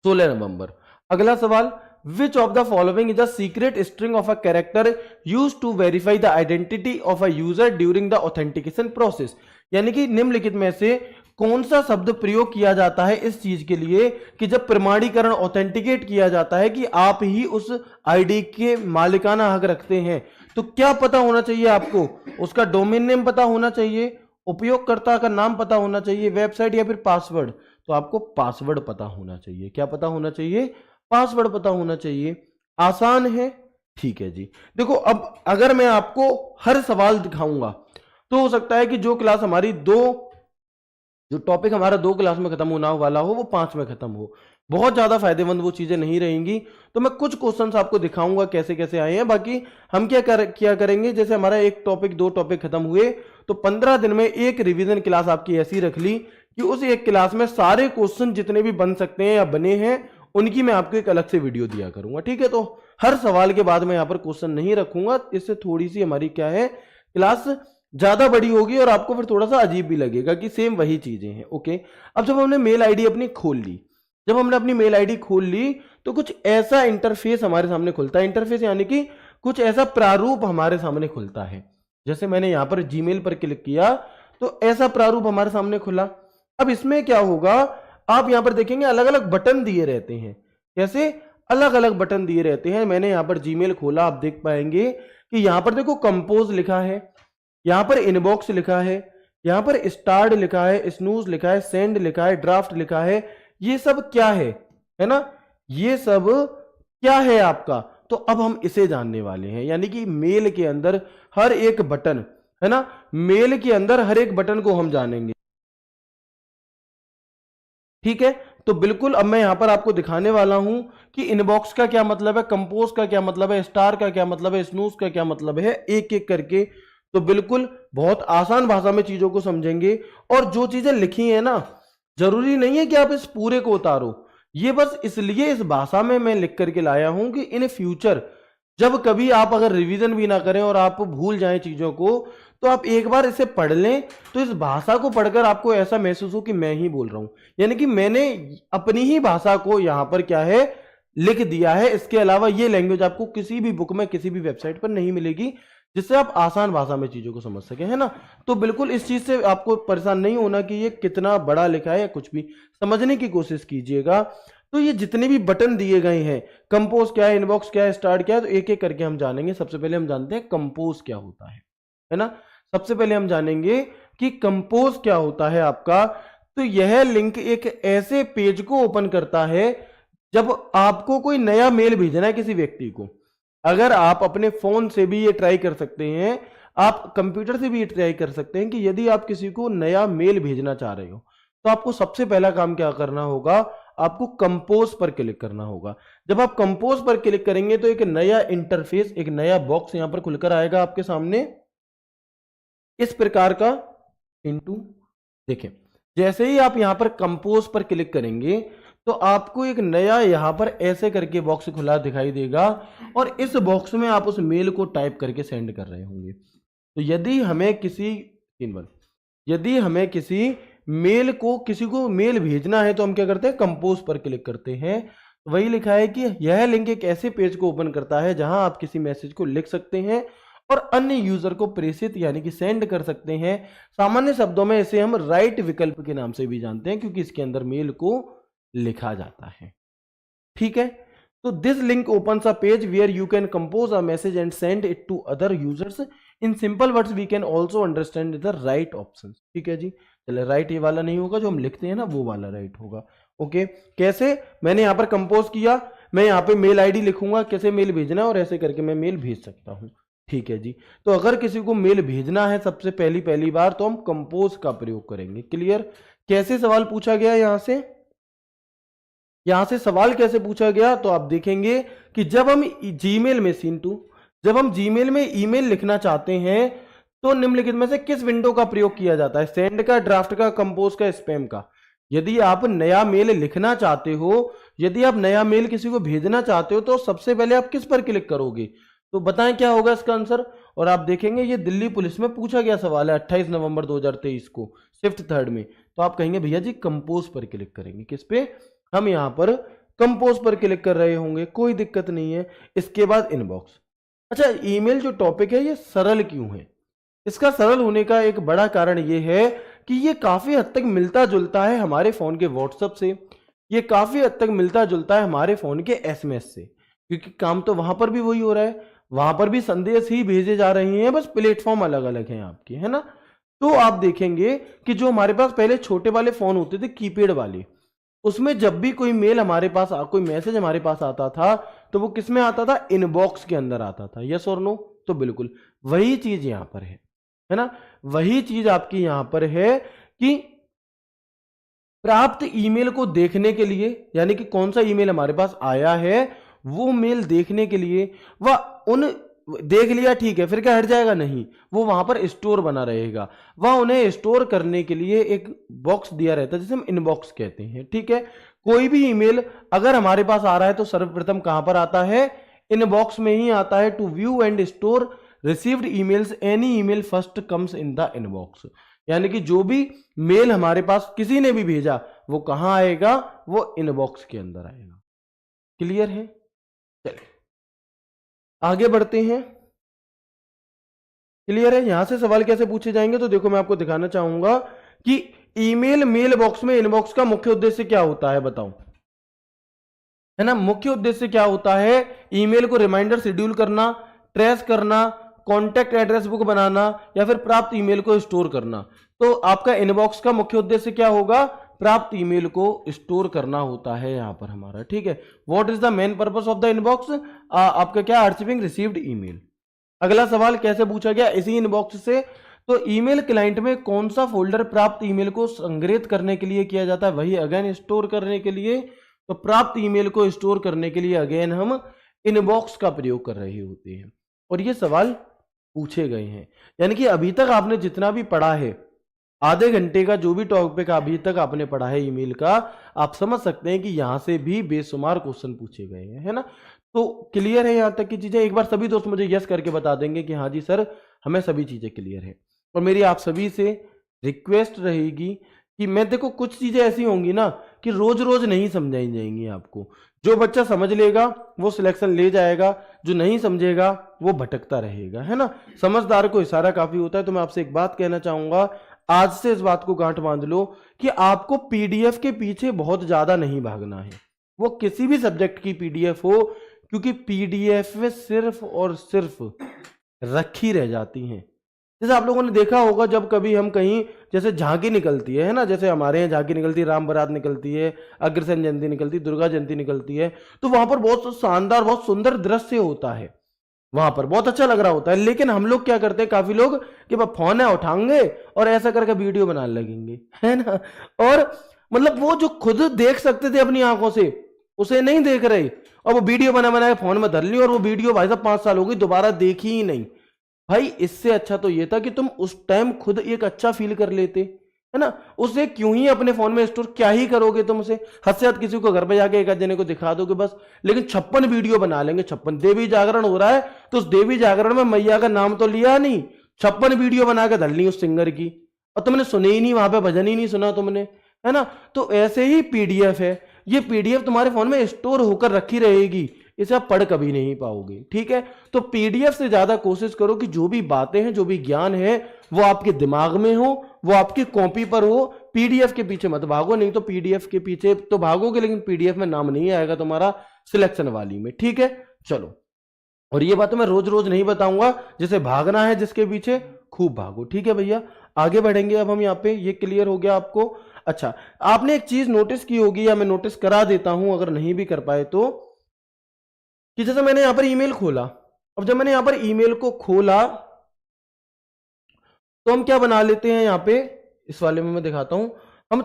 16 नवंबर। अगला सवाल, which of the following is a secret string of a character used to verify the identity of a user during the authentication process. यानी कि निम्नलिखित में से कौन सा शब्द प्रयोग किया जाता है इस चीज के लिए कि जब प्रमाणीकरण ऑथेंटिकेट किया जाता है कि आप ही उस आईडी के मालिकाना हक रखते हैं। तो क्या पता होना चाहिए आपको? उसका डोमेन नेम पता होना चाहिए, उपयोगकर्ता का नाम पता होना चाहिए, वेबसाइट या फिर पासवर्ड। तो आपको पासवर्ड पता होना चाहिए। क्या पता होना चाहिए? पासवर्ड पता होना चाहिए। आसान है। ठीक है जी। देखो अब अगर मैं आपको हर सवाल दिखाऊंगा तो हो सकता है कि जो क्लास हमारी जो टॉपिक हमारा 2 क्लास में खत्म होना वाला हो वो 5 में खत्म हो। बहुत ज्यादा फायदेमंद वो चीजें नहीं रहेंगी। तो मैं कुछ क्वेश्चंस आपको दिखाऊंगा कैसे कैसे आए हैं। बाकी हम क्या करेंगे, जैसे हमारा एक टॉपिक 2 टॉपिक खत्म हुए तो 15 दिन में एक रिवीजन क्लास आपकी ऐसी रख ली कि उस एक क्लास में सारे क्वेश्चन जितने भी बन सकते हैं या बने हैं उनकी मैं आपको एक अलग से वीडियो दिया करूंगा। ठीक है, तो हर सवाल के बाद मैं यहां पर क्वेश्चन नहीं रखूंगा। इससे थोड़ी सी हमारी क्या है, क्लास ज्यादा बड़ी होगी और आपको फिर थोड़ा सा अजीब भी लगेगा कि सेम वही चीजें हैं। ओके, अब जब हमने मेल आईडी अपनी खोल ली, जब हमने अपनी मेल आईडी खोल ली तो कुछ ऐसा इंटरफेस हमारे सामने खुलता है। इंटरफेस यानी कि कुछ ऐसा प्रारूप हमारे सामने खुलता है। जैसे मैंने यहां पर जीमेल पर क्लिक किया तो ऐसा प्रारूप हमारे सामने खुला। अब इसमें क्या होगा, आप यहां पर देखेंगे अलग अलग बटन दिए रहते हैं। कैसे? अलग अलग बटन दिए रहते हैं। मैंने यहां पर जीमेल खोला, आप देख पाएंगे कि यहां पर देखो कंपोज लिखा है, यहां पर इनबॉक्स लिखा है, यहां पर स्टार्ट लिखा है, स्नूज लिखा है, सेंड लिखा है, ड्राफ्ट लिखा है। ये सब क्या है ना? ये सब क्या है आपका? तो अब हम इसे जानने वाले हैं। यानी कि मेल के अंदर हर एक बटन, है ना, मेल के अंदर हर एक बटन को हम जानेंगे। ठीक है, तो बिल्कुल अब मैं यहां पर आपको दिखाने वाला हूं कि इनबॉक्स का क्या मतलब है, कंपोज का क्या मतलब है, स्टार का क्या मतलब है, स्नूज का क्या मतलब है, एक एक करके। तो बिल्कुल बहुत आसान भाषा में चीजों को समझेंगे। और जो चीजें लिखी है ना, जरूरी नहीं है कि आप इस पूरे को उतारो। ये बस इसलिए इस भाषा में मैं लिख करके लाया हूं कि इन फ्यूचर जब कभी आप अगर रिवीजन भी ना करें और आप भूल जाएं चीजों को, तो आप एक बार इसे पढ़ लें तो इस भाषा को पढ़कर आपको ऐसा महसूस हो कि मैं ही बोल रहा हूं। यानी कि मैंने अपनी ही भाषा को यहां पर क्या है, लिख दिया है। इसके अलावा ये लैंग्वेज आपको किसी भी बुक में, किसी भी वेबसाइट पर नहीं मिलेगी, जिससे आप आसान भाषा में चीजों को समझ सके, है ना। तो बिल्कुल इस चीज से आपको परेशान नहीं होना कि ये कितना बड़ा लिखा है या कुछ भी, समझने की कोशिश कीजिएगा। तो ये जितने भी बटन दिए गए हैं, कंपोज क्या है, इनबॉक्स क्या है, स्टार्ट क्या है, तो एक एक करके हम जानेंगे। सबसे पहले हम जानते हैं कंपोज क्या होता है ना। सबसे पहले हम जानेंगे कि कंपोज क्या होता है आपका। तो यह लिंक एक ऐसे पेज को ओपन करता है जब आपको कोई नया मेल भेजना है किसी व्यक्ति को। अगर आप अपने फोन से भी ये ट्राई कर सकते हैं, आप कंप्यूटर से भी ये ट्राई कर सकते हैं कि यदि आप किसी को नया मेल भेजना चाह रहे हो तो आपको सबसे पहला काम क्या करना होगा, आपको कंपोज पर क्लिक करना होगा। जब आप कंपोज पर क्लिक करेंगे तो एक नया इंटरफेस, एक नया बॉक्स यहां पर खुलकर आएगा आपके सामने इस प्रकार का। इनटू, देखें, जैसे ही आप यहां पर कंपोज पर क्लिक करेंगे तो आपको एक नया यहां पर ऐसे करके बॉक्स खुला दिखाई देगा और इस बॉक्स में आप उस मेल को टाइप करके सेंड कर रहे होंगे। तो यदि हमें किसी मेल को, किसी को मेल भेजना है तो हम क्या करते हैं, कंपोज पर क्लिक करते हैं। वही लिखा है कि यह लिंक एक ऐसे पेज को ओपन करता है जहां आप किसी मैसेज को लिख सकते हैं और अन्य यूजर को प्रेषित यानी कि सेंड कर सकते हैं। सामान्य शब्दों में इसे हम राइट विकल्प के नाम से भी जानते हैं क्योंकि इसके अंदर मेल को लिखा जाता है। ठीक है, तो this link opens a page where you can compose a message and send it to other users in simple words we can also understand the right option. ठीक है जी, चले राइट ये वाला नहीं होगा, जो हम लिखते हैं ना वो वाला राइट होगा। ओके, कैसे? मैंने यहां पर कंपोज किया, मैं यहां पे मेल आईडी लिखूंगा, कैसे मेल भेजना है और ऐसे करके मैं मेल भेज सकता हूं। ठीक है जी, तो अगर किसी को मेल भेजना है सबसे पहली बार तो हम कंपोज का प्रयोग करेंगे। क्लियर? कैसे सवाल पूछा गया यहां से सवाल कैसे पूछा गया, तो आप देखेंगे कि जब हम जीमेल में जब हम जीमेल में ईमेल लिखना चाहते हैं तो निम्नलिखित में से किस विंडो का प्रयोग किया जाता है? सेंड का, ड्राफ्ट का, कंपोज का, स्पैम का। यदि आप नया मेल लिखना चाहते हो, यदि आप नया मेल किसी को भेजना चाहते हो तो सबसे पहले आप किस पर क्लिक करोगे? तो बताएं क्या होगा इसका आंसर। और आप देखेंगे ये दिल्ली पुलिस में पूछा गया सवाल है 28 नवंबर 2023 को शिफ्ट 3 में। तो आप कहेंगे भैया जी कंपोज पर क्लिक करेंगे। किस पे? हम यहां पर कंपोज पर क्लिक कर रहे होंगे, कोई दिक्कत नहीं है। इसके बाद इनबॉक्स। अच्छा, ईमेल जो टॉपिक है ये सरल क्यों है? इसका सरल होने का एक बड़ा कारण ये है कि ये काफी हद तक मिलता जुलता है हमारे फोन के व्हाट्सएप से, ये काफी हद तक मिलता जुलता है हमारे फोन के एसएमएस से, क्योंकि काम तो वहां पर भी वही हो रहा है, वहां पर भी संदेश ही भेजे जा रहे हैं, बस प्लेटफॉर्म अलग अलग हैं आपके, है ना। तो आप देखेंगे कि जो हमारे पास पहले छोटे वाले फोन होते थे कीपैड वाले, उसमें जब भी कोई मेल हमारे पास कोई मैसेज हमारे पास आता था तो वो किस में आता था? इनबॉक्स के अंदर आता था। यस और नो? तो बिल्कुल वही चीज यहां पर है ना, वही चीज आपकी यहां पर है कि प्राप्त ईमेल को देखने के लिए, यानी कि कौन सा ईमेल हमारे पास आया है वो मेल देखने के लिए, वह उन देख लिया ठीक है, फिर क्या हट जाएगा? नहीं, वो वहां पर स्टोर बना रहेगा। वह उन्हें स्टोर करने के लिए एक बॉक्स दिया रहता है जिसे हम इनबॉक्स कहते हैं। ठीक है, कोई भी ईमेल अगर हमारे पास आ रहा है तो सर्वप्रथम कहां पर आता है? इनबॉक्स में ही आता है। To view and store received emails, any email first comes in the inbox. यानी कि जो भी मेल हमारे पास किसी ने भी भेजा वो कहां आएगा? वो इनबॉक्स के अंदर आएगा। क्लियर है? चलिए आगे बढ़ते हैं। क्लियर है? यहां से सवाल कैसे पूछे जाएंगे, तो देखो मैं आपको दिखाना चाहूंगा कि ईमेल मेल बॉक्स में इनबॉक्स का मुख्य उद्देश्य क्या होता है, बताओ, है ना। मुख्य उद्देश्य क्या होता है? ईमेल को रिमाइंडर शेड्यूल करना, ट्रेस करना, कॉन्टैक्ट एड्रेस बुक बनाना या फिर प्राप्त ईमेल को स्टोर करना। तो आपका इनबॉक्स का मुख्य उद्देश्य क्या होगा? प्राप्त ईमेल को स्टोर करना होता है यहां पर हमारा। ठीक है, what is the main purpose of the inbox? आपका क्या? आर्चिविंग रिसीव्ड ईमेल। अगला सवाल कैसे पूछा गया? इसी इनबॉक्स से। तो ईमेल क्लाइंट में कौन सा फोल्डर प्राप्त ईमेल को संग्रहित करने के लिए किया जाता है? वही अगेन स्टोर करने के लिए। तो प्राप्त ईमेल को स्टोर करने के लिए अगेन हम इनबॉक्स का प्रयोग कर रहे होते हैं और ये सवाल पूछे गए हैं। यानी कि अभी तक आपने जितना भी पढ़ा है, आधे घंटे का जो भी टॉपिक अभी तक आपने पढ़ा है ईमेल का, आप समझ सकते हैं कि यहां से भी बेशुमार क्वेश्चन पूछे गए हैं, है ना। तो क्लियर है यहां तक की चीजें? एक बार सभी दोस्त मुझे यस करके बता देंगे कि हाँ जी सर हमें सभी चीजें क्लियर है। और मेरी आप सभी से रिक्वेस्ट रहेगी कि मैं देखो कुछ चीजें ऐसी होंगी ना कि रोज रोज नहीं समझाई जाएंगी आपको। जो बच्चा समझ लेगा वो सिलेक्शन ले जाएगा, जो नहीं समझेगा वो भटकता रहेगा, है ना। समझदार को इशारा काफी होता है। तो मैं आपसे एक बात कहना चाहूंगा, आज से इस बात को गांठ बांध लो कि आपको पीडीएफ के पीछे बहुत ज्यादा नहीं भागना है, वो किसी भी सब्जेक्ट की पीडीएफ हो, क्योंकि पीडीएफ में सिर्फ और सिर्फ रखी रह जाती हैं। जैसे आप लोगों ने देखा होगा जब कभी हम कहीं जैसे झांकी निकलती है ना, जैसे हमारे यहाँ झांकी निकलती है, राम बारात निकलती है, अग्रसेन जयंती निकलती है, दुर्गा जयंती निकलती है, तो वहां पर बहुत शानदार बहुत सुंदर दृश्य होता है, वहां पर बहुत अच्छा लग रहा होता है। लेकिन हम लोग क्या करते हैं, काफी लोग कि फोन है उठाएंगे और ऐसा करके वीडियो बनाने लगेंगे, है ना। और मतलब वो जो खुद देख सकते थे अपनी आंखों से उसे नहीं देख रहे, और वो वीडियो बना के फोन में धर ली, और वो वीडियो भाई साहब 5 साल हो गई दोबारा देखी ही नहीं। भाई इससे अच्छा तो ये था कि तुम उस टाइम खुद एक अच्छा फील कर लेते, है ना। उसे क्यों ही अपने फोन में स्टोर, क्या ही करोगे तुम उसे? हद से हद किसी को घर पे जाके एक जने को दिखा दोगे बस। लेकिन 56 वीडियो बना लेंगे, 56 देवी जागरण हो रहा है तो उस देवी जागरण में मैया का नाम तो लिया नहीं, 56 वीडियो बना के धर ली उस सिंगर की, और तुमने सुने ही नहीं, वहां पे भजन ही नहीं सुना तुमने, है ना। तो ऐसे ही पीडीएफ है, ये पीडीएफ तुम्हारे फोन में स्टोर होकर रखी रहेगी, इसे आप पढ़ कभी नहीं पाओगे। ठीक है, तो पीडीएफ से ज्यादा कोशिश करो कि जो भी बातें हैं, जो भी ज्ञान है, वो आपके दिमाग में हो, वो आपकी कॉपी पर हो। पीडीएफ के पीछे मत भागो, नहीं तो पीडीएफ के पीछे तो भागोगे लेकिन पीडीएफ में नाम नहीं आएगा तुम्हारा सिलेक्शन वाली में। ठीक है, चलो, और ये बात मैं रोज रोज नहीं बताऊंगा, जिसे भागना है जिसके पीछे खूब भागो। ठीक है भैया, आगे बढ़ेंगे अब हम यहाँ पे। ये क्लियर हो गया आपको? अच्छा, आपने एक चीज नोटिस की होगी, या मैं नोटिस करा देता हूं अगर नहीं भी कर पाए तो, कि जैसे मैंने यहां पर ईमेल खोला, अब जब मैंने यहां पर ईमेल को खोला तो हम क्या बना लेते हैं यहां पे, इस वाले में मैं दिखाता हूं, हम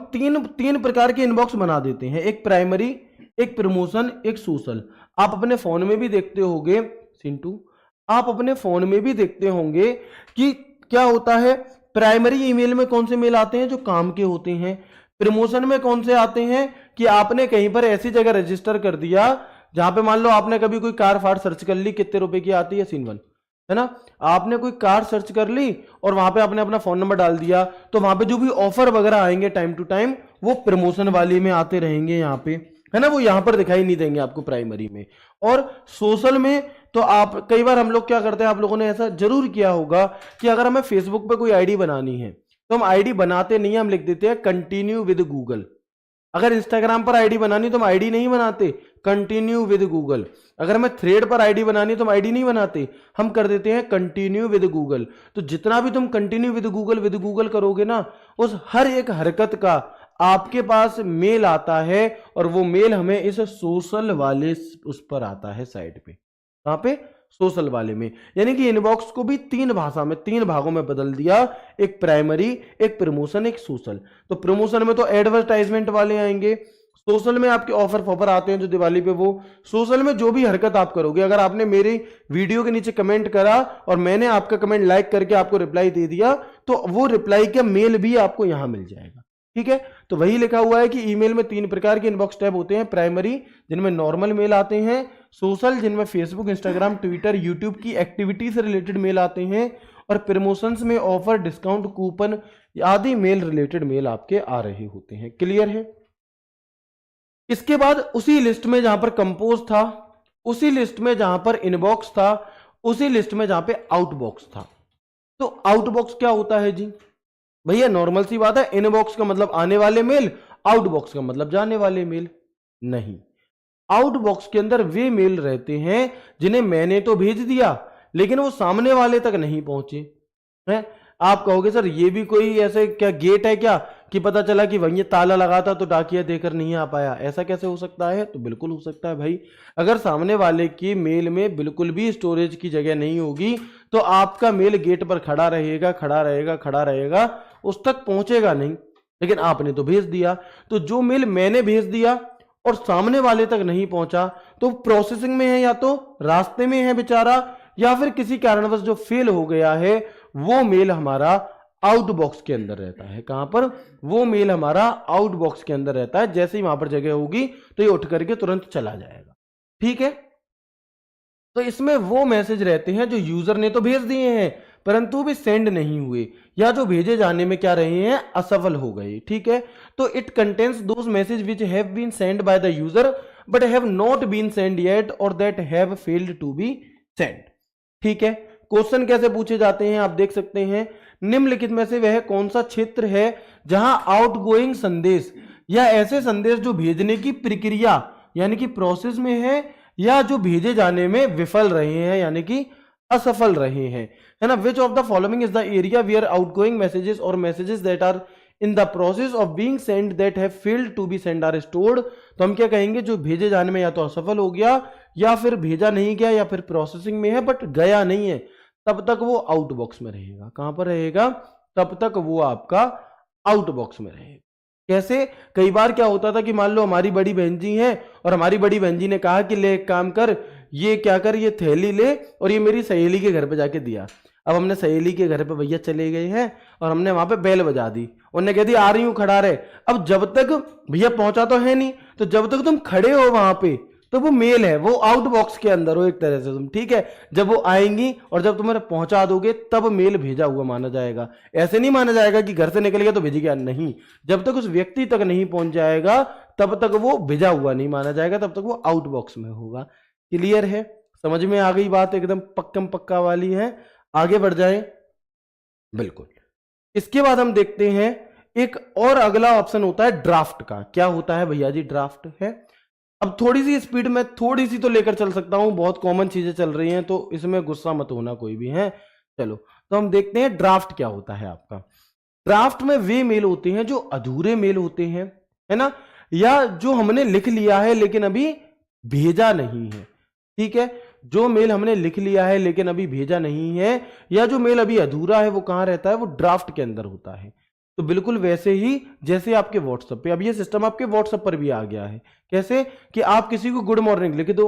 तीन प्रकार के इनबॉक्स बना देते हैं, एक प्राइमरी, एक प्रमोशन, एक सोशल। आप अपने फोन में भी देखते होंगे सिंटू, आप अपने फोन में भी देखते होंगे कि क्या होता है, प्राइमरी ईमेल में कौन से मेल आते हैं जो काम के होते हैं, प्रमोशन में कौन से आते हैं कि आपने कहीं पर ऐसी जगह रजिस्टर कर दिया जहां पे मान लो आपने कभी कोई कार फार सर्च कर ली, कितने रुपए की आती है, सीन 1 है ना, आपने कोई कार सर्च कर ली और वहां पे आपने अपना फोन नंबर डाल दिया, तो वहां पे जो भी ऑफर वगैरह आएंगे टाइम टू टाइम वो प्रमोशन वाली में आते रहेंगे यहाँ पे, है ना, वो यहां पर दिखाई नहीं देंगे आपको प्राइमरी में। और सोशल में तो आप कई बार हम लोग क्या करते हैं, आप लोगों ने ऐसा जरूर किया होगा कि अगर हमें फेसबुक पे कोई आईडी बनानी है तो हम आईडी बनाते नहीं, हम लिख देते हैं कंटिन्यू विद गूगल। अगर इंस्टाग्राम पर आईडी बनानी तो हम आईडी नहीं बनाते, कंटिन्यू विद गूगल। अगर हमें थ्रेड पर आईडी बनानी तो हम आईडी नहीं बनाते, हम कर देते हैं कंटिन्यू विद गूगल। तो जितना भी तुम कंटिन्यू विद गूगल करोगे ना, उस हर एक हरकत का आपके पास मेल आता है, और वो मेल हमें इस सोशल वाले उस पर आता है साइड पे, कहां पे, सोशल वाले में। यानी कि इनबॉक्स को भी तीन भाषा में, तीन भागों में बदल दिया, एक प्राइमरी, एक प्रमोशन, एक सोशल। तो प्रमोशन में तो एडवर्टाइजमेंट वाले आएंगे, सोशल में आपके ऑफर फॉफर आते हैं जो दिवाली पे, वो सोशल में जो भी हरकत आप करोगे, अगर आपने मेरी वीडियो के नीचे कमेंट करा और मैंने आपका कमेंट लाइक करके आपको रिप्लाई दे दिया, तो वो रिप्लाई का मेल भी आपको यहां मिल जाएगा। ठीक है, तो वही लिखा हुआ है कि ईमेल में तीन प्रकार के इनबॉक्स टैब होते हैं, प्राइमरी जिनमें नॉर्मल मेल आते हैं, सोशल जिनमें फेसबुक, इंस्टाग्राम, ट्विटर, यूट्यूब की एक्टिविटी से रिलेटेड मेल आते हैं, और प्रमोशंस में ऑफर, डिस्काउंट, कूपन आदि मेल रिलेटेड मेल आपके आ रहे होते हैं। क्लियर है? इसके बाद उसी लिस्ट में जहां पर कंपोज था, उसी लिस्ट में जहां पर इनबॉक्स था, उसी लिस्ट में जहां पे आउटबॉक्स था। तो आउटबॉक्स क्या होता है जी? भैया नॉर्मल सी बात है, इनबॉक्स का मतलब आने वाले मेल, आउटबॉक्स का मतलब जाने वाले मेल। नहीं, आउटबॉक्स के अंदर वे मेल रहते हैं जिन्हें मैंने तो भेज दिया लेकिन वो सामने वाले तक नहीं पहुंचे हैं। आप कहोगे सर ये भी कोई ऐसे क्या गेट है क्या कि पता चला कि वहीं ताला लगा था तो डाकिया देकर नहीं आ पाया, ऐसा कैसे हो सकता है? तो बिल्कुल हो सकता है भाई। अगर सामने वाले की मेल में बिल्कुल भी स्टोरेज की जगह नहीं होगी तो आपका मेल गेट पर खड़ा रहेगा, खड़ा रहेगा, खड़ा रहेगा, उस तक पहुंचेगा नहीं। लेकिन आपने तो भेज दिया, तो जो मेल मैंने भेज दिया और सामने वाले तक नहीं पहुंचा तो प्रोसेसिंग में है, या तो रास्ते में है बेचारा, या फिर किसी कारणवश जो फेल हो गया है, वो मेल हमारा आउटबॉक्स के अंदर रहता है। कहां पर? वो मेल हमारा आउटबॉक्स के अंदर रहता है। जैसे ही वहां पर जगह होगी तो ये उठ करके तुरंत चला जाएगा। ठीक है, तो इसमें वो मैसेज रहते हैं जो यूजर ने तो भेज दिए हैं परंतु भी सेंड नहीं हुए, या जो भेजे जाने में क्या रहे हैं, असफल हो गए। ठीक है, तो it contains those message which have been send by the user but have not been send yet और that have failed to be send. ठीक है, क्वेश्चन कैसे पूछे जाते हैं आप देख सकते हैं, निम्नलिखित में से वह कौन सा क्षेत्र है जहां आउटगोइंग संदेश या ऐसे संदेश जो भेजने की प्रक्रिया यानी कि प्रोसेस में है, या जो भेजे जाने में विफल रहे हैं यानी कि असफल रहे हैं, है ना। Which of the following is the area where outgoing messages और messages that are in the process of being send that have failed to be send are stored. तो हम क्या कहेंगे, जो भेजे जाने में या तो असफल हो गया या फिर भेजा नहीं गया या फिर प्रोसेसिंग में है बट गया नहीं है, तब तक वो आउटबॉक्स में रहेगा। कहां पर रहेगा? तब तक वो आपका आउटबॉक्स में रहेगा। कैसे? कई बार क्या होता था कि मान लो हमारी बड़ी बहन जी हैं और हमारी बड़ी बहन जी ने कहा कि ले एक काम कर, ये क्या कर, ये थैली ले और ये मेरी सहेली के घर पे जाके दिया। अब हमने सहेली के घर पे भैया चले गए हैं और हमने वहां पे बेल बजा दी, उन्होंने कह दी आ रही हूं, खड़ा रहे। अब जब तक भैया पहुंचा तो है नहीं, तो जब तक तुम खड़े हो वहां पे तो वो मेल है, वो आउट बॉक्स के अंदर हो एक तरह से तुम, ठीक है। जब वो आएंगी और जब तुम्हारे पहुंचा दोगे तब मेल भेजा हुआ माना जाएगा। ऐसे नहीं माना जाएगा कि घर से निकल गया तो भेज गया, नहीं। जब तक उस व्यक्ति तक नहीं पहुंच जाएगा तब तक वो भेजा हुआ नहीं माना जाएगा, तब तक वो आउट बॉक्स में होगा। क्लियर है, समझ में आ गई बात, एकदम पक्कम पक्का वाली है। आगे बढ़ जाए, बिल्कुल। इसके बाद हम देखते हैं एक और अगला ऑप्शन होता है ड्राफ्ट का। क्या होता है भैया जी? ड्राफ्ट है। अब थोड़ी सी स्पीड में थोड़ी सी तो लेकर चल सकता हूं, बहुत कॉमन चीजें चल रही हैं तो इसमें गुस्सा मत होना कोई भी है। चलो तो हम देखते हैं ड्राफ्ट क्या होता है आपका। ड्राफ्ट में वे मेल होते हैं जो अधूरे मेल होते हैं, है ना, या जो हमने लिख लिया है लेकिन अभी भेजा नहीं है। ठीक है, जो मेल हमने लिख लिया है लेकिन अभी भेजा नहीं है, या जो मेल अभी अधूरा है, वो कहां रहता है? वो ड्राफ्ट के अंदर होता है। तो बिल्कुल वैसे ही जैसे आपके व्हाट्सएप पे, अब ये सिस्टम आपके व्हाट्सएप पर भी आ गया है। कैसे कि आप किसी को गुड मॉर्निंग लिख दो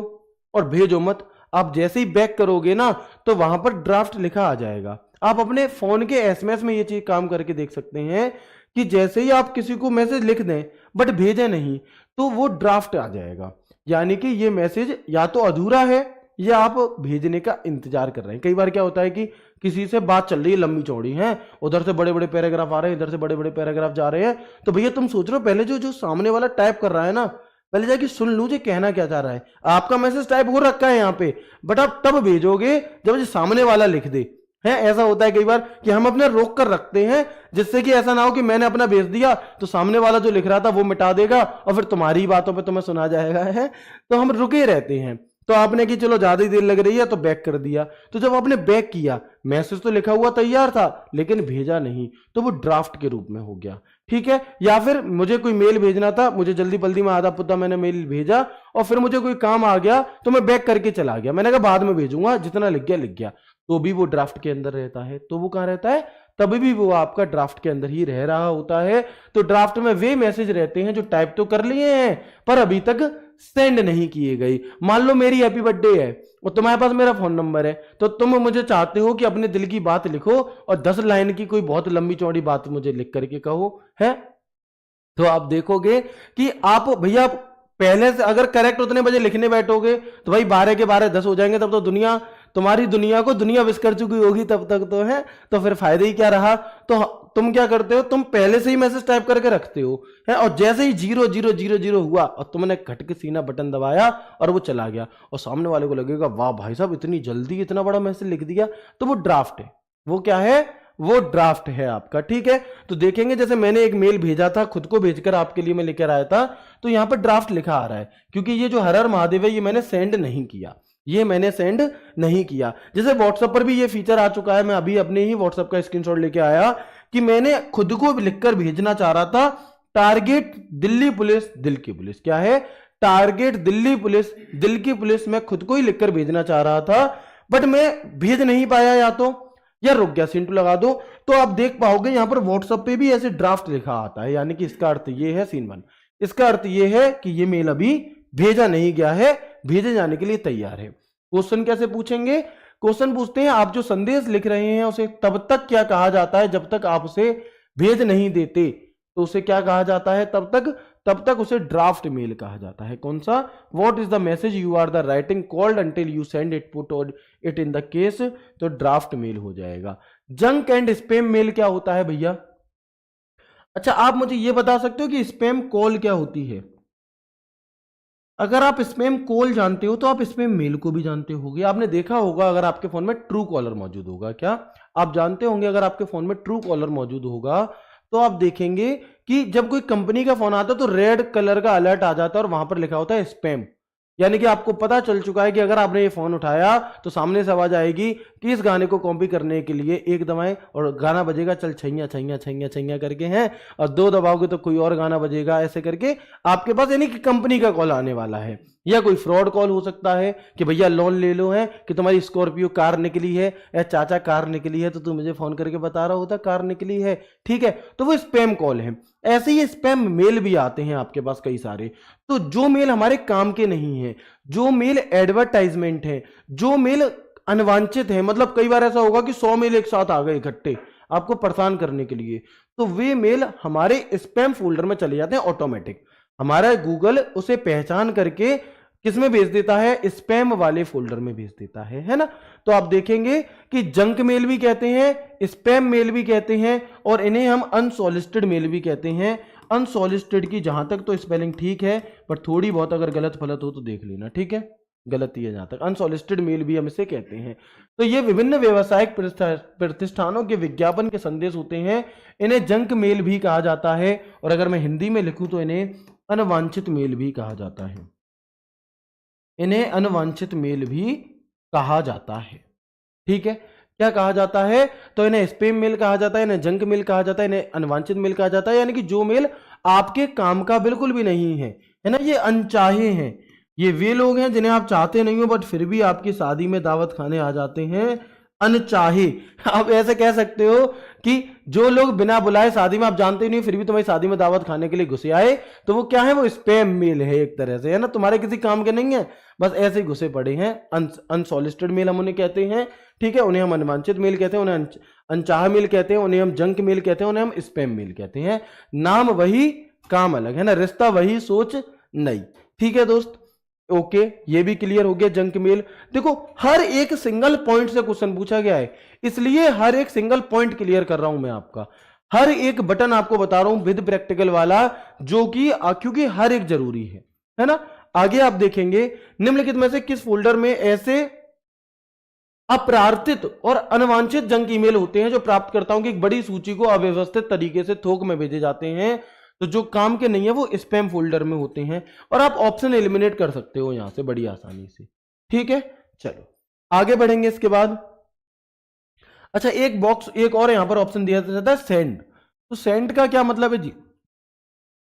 और भेजो मत, आप जैसे ही बैक करोगे ना तो वहां पर ड्राफ्ट लिखा आ जाएगा। आप अपने फोन के एसएमएस में ये चीज काम करके देख सकते हैं कि जैसे ही आप किसी को मैसेज लिख दें बट भेजे नहीं तो वो ड्राफ्ट आ जाएगा, यानी कि ये मैसेज या तो अधूरा है या आप भेजने का इंतजार कर रहे हैं। कई बार क्या होता है कि किसी से बात चल रही है लंबी चौड़ी है, उधर से बड़े बड़े पैराग्राफ आ रहे हैं, इधर से बड़े बड़े पैराग्राफ जा रहे हैं, तो भैया तुम सोच रहे हो पहले जो जो सामने वाला टाइप कर रहा है ना, पहले जाके सुन लूं ये कहना क्या चाह रहा है। आपका मैसेज टाइप हो रखा है यहाँ पे, बट आप तब भेजोगे जब जो सामने वाला लिख दे। है ऐसा होता है कई बार कि हम अपने रोक कर रखते हैं, जिससे कि ऐसा ना हो कि मैंने अपना भेज दिया तो सामने वाला जो लिख रहा था वो मिटा देगा और फिर तुम्हारी बातों पे तुम्हें सुना जाएगा। है तो हम रुके रहते हैं। तो आपने कि चलो ज्यादा ही देर लग रही है तो बैक कर दिया, तो जब आपने बैक किया मैसेज तो लिखा हुआ तैयार था लेकिन भेजा नहीं, तो वो ड्राफ्ट के रूप में हो गया। ठीक है, या फिर मुझे कोई मेल भेजना था, मुझे जल्दी बल्दी में आधा पुद्दा मैंने मेल भेजा और फिर मुझे कोई काम आ गया तो मैं बैक करके चला गया, मैंने कहा बाद में भेजूंगा, जितना लिख गया, तो भी वो ड्राफ्ट के अंदर रहता है। तो वो कहां रहता है? तभी भी वो आपका ड्राफ्ट के अंदर ही रह रहा होता है। तो ड्राफ्ट में वे मैसेज रहते हैं जो टाइप तो कर लिए हैं पर अभी तक सेंड नहीं किए गए। मान लो मेरी हैप्पी बर्थडे है और तुम्हारे पास मेरा फोन नंबर है, तो तुम मुझे चाहते हो कि अपने दिल की बात लिखो और 10 लाइन की कोई बहुत लंबी चौड़ी बात मुझे लिख करके कहो, है। तो आप देखोगे कि आप भैया पहले से अगर करेक्ट उतने बजे लिखने बैठोगे तो भाई 12 के 12 10 हो जाएंगे, तब तो दुनिया तुम्हारी दुनिया को दुनिया विश कर चुकी होगी तब तक, तो है तो फिर फायदा ही क्या रहा। तो तुम क्या करते हो? तुम पहले से ही मैसेज टाइप करके रखते हो, है, और जैसे ही 0 0 0 0 हुआ और तुमने खट के सीना बटन दबाया और वो चला गया और सामने वाले को लगेगा वाह भाई साहब इतनी जल्दी इतना बड़ा मैसेज लिख दिया, तो वो ड्राफ्ट है। वो क्या है? वो ड्राफ्ट है आपका। ठीक है, तो देखेंगे जैसे मैंने एक मेल भेजा था, खुद को भेजकर आपके लिए मैं लेकर आया था, तो यहां पर ड्राफ्ट लिखा आ रहा है क्योंकि ये जो हर हर महादेव है ये मैंने सेंड नहीं किया, ये मैंने सेंड नहीं किया। जैसे व्हाट्सएप पर भी ये फीचर आ चुका है, मैं अभी अपने ही व्हाट्सएप का स्क्रीनशॉट लेके आया कि मैंने खुद को लिखकर भेजना चाह रहा था, टारगेट दिल्ली पुलिस, दिल की पुलिस। क्या है? टारगेट दिल्ली पुलिस, दिल की पुलिस। मैं खुद को ही लिखकर भेजना चाह रहा था बट मैं भेज नहीं पाया, या रुक गया, सिंटू लगा दो। तो आप देख पाओगे यहां पर व्हाट्सएप पे भी ऐसे ड्राफ्ट लिखा आता है, यानी कि इसका अर्थ ये है सीन 1, इसका अर्थ ये है कि ये मेल अभी भेजा नहीं गया है, भेजे जाने के लिए तैयार है। क्वेश्चन कैसे पूछेंगे? क्वेश्चन पूछते हैं आप जो संदेश लिख रहे हैं उसे तब तक क्या कहा जाता है जब तक आप उसे भेज नहीं देते, तो उसे क्या कहा जाता है? तब तक उसे ड्राफ्ट मेल कहा जाता है। कौन सा? What is the message you are the writing called until you send it, put it in the case, तो ड्राफ्ट मेल हो जाएगा। जंक एंड स्पैम मेल क्या होता है भैया? अच्छा आप मुझे ये बता सकते हो कि स्पैम कॉल क्या होती है? अगर आप स्पैम कॉल जानते हो तो आप स्पैम मेल को भी जानते होगे। आपने देखा होगा अगर आपके फोन में ट्रू कॉलर मौजूद होगा, क्या आप जानते होंगे अगर आपके फोन में ट्रू कॉलर मौजूद होगा तो आप देखेंगे कि जब कोई कंपनी का फोन आता है तो रेड कलर का अलर्ट आ जाता है और वहां पर लिखा होता है स्पैम, यानी कि आपको पता चल चुका है कि अगर आपने ये फोन उठाया तो सामने से आवाज आएगी कि इस गाने को कॉपी करने के लिए 1 दबाएं और गाना बजेगा चल छैया छैया छैया छैया करके, हैं, और 2 दबाओगे तो कोई और गाना बजेगा, ऐसे करके आपके पास यानी कि कंपनी का कॉल आने वाला है। या कोई फ्रॉड कॉल हो सकता है कि भैया लोन ले लो, है कि तुम्हारी स्कॉर्पियो कार निकली है या चाचा कार निकली है, तो तू मुझे फोन करके बता रहा होता कार निकली है। ठीक है, तो वो स्पैम कॉल है। ऐसे ही स्पैम मेल भी आते हैं आपके पास कई सारे। तो जो मेल हमारे काम के नहीं है, जो मेल एडवर्टाइजमेंट है, जो मेल अनवांछित है, मतलब कई बार ऐसा होगा कि 100 मेल एक साथ आ गए इकट्ठे आपको परेशान करने के लिए, तो वे मेल हमारे स्पैम फोल्डर में चले जाते हैं ऑटोमेटिक। हमारा गूगल उसे पहचान करके किसमें भेज देता है? स्पैम वाले फोल्डर में भेज देता है ना। तो आप देखेंगे कि जंक मेल भी कहते हैं, स्पैम मेल भी कहते हैं, और इन्हें हम अनसॉलिसिटेड मेल भी कहते हैं। अनसॉलिसिटेड की जहां तक तो स्पेलिंग ठीक है, पर थोड़ी बहुत अगर गलत फलत हो तो देख लेना, ठीक है, गलत ही है जहां तक। अनसॉलिसिटेड मेल भी हम इसे कहते हैं। तो ये विभिन्न व्यवसायिक प्रतिष्ठानों के विज्ञापन के संदेश होते हैं, इन्हें जंक मेल भी कहा जाता है, और अगर मैं हिंदी में लिखूं तो इन्हें अनवांछित मेल भी कहा जाता है। इन्हें अनवांछित मेल भी कहा जाता है, ठीक है। क्या कहा जाता है? तो इन्हें स्पैम मेल कहा जाता है, इन्हें जंक मेल कहा जाता है, इन्हें अनवांछित मेल कहा जाता है, यानी कि जो मेल आपके काम का बिल्कुल भी नहीं है ना, ये अनचाहे हैं। ये वे लोग हैं जिन्हें आप चाहते नहीं हो, बट फिर भी आपकी शादी में दावत खाने आ जाते हैं, अनचाहे। आप ऐसे कह सकते हो कि जो लोग बिना बुलाए शादी में, आप जानते नहीं फिर भी तुम्हारी शादी में दावत खाने के लिए घुसे आए, तो वो क्या है? वो स्पैम मेल है एक तरह से, है ना, तुम्हारे किसी काम के नहीं है, बस ऐसे ही घुसे पड़े हैं। अनसॉलिसिटेड मेल हम उन्हें कहते हैं, ठीक है। उन्हें हम अनवांछित मेल कहते हैं, उन्हें अनचाहा मेल कहते हैं, उन्हें हम जंक मेल कहते हैं, उन्हें हम स्पैम मेल कहते हैं। नाम वही, काम अलग, है ना, रिश्ता वही, सोच नहीं, ठीक है दोस्त। ओके, ये भी क्लियर हो गया जंक मेल। देखो, हर एक सिंगल पॉइंट से क्वेश्चन पूछा गया है, इसलिए हर एक सिंगल पॉइंट क्लियर कर रहा हूं मैं आपका। हर एक बटन आपको बता रहा हूं विद प्रैक्टिकल वाला, जो कि क्योंकि हर एक जरूरी है ना। आगे आप देखेंगे निम्नलिखित में से किस फोल्डर में ऐसे अप्रार्थित और अनवांछित जंक ईमेल होते हैं जो प्राप्तकर्ताओं की एक बड़ी सूची को अव्यवस्थित तरीके से थोक में भेजे जाते हैं। तो जो काम के नहीं है वो स्पैम फोल्डर में होते हैं, और आप ऑप्शन एलिमिनेट कर सकते हो यहां से बड़ी आसानी से, ठीक है। चलो आगे बढ़ेंगे इसके बाद। अच्छा, एक बॉक्स एक और यहां पर ऑप्शन दिया जाता है सेंड। तो सेंड का क्या मतलब है जी?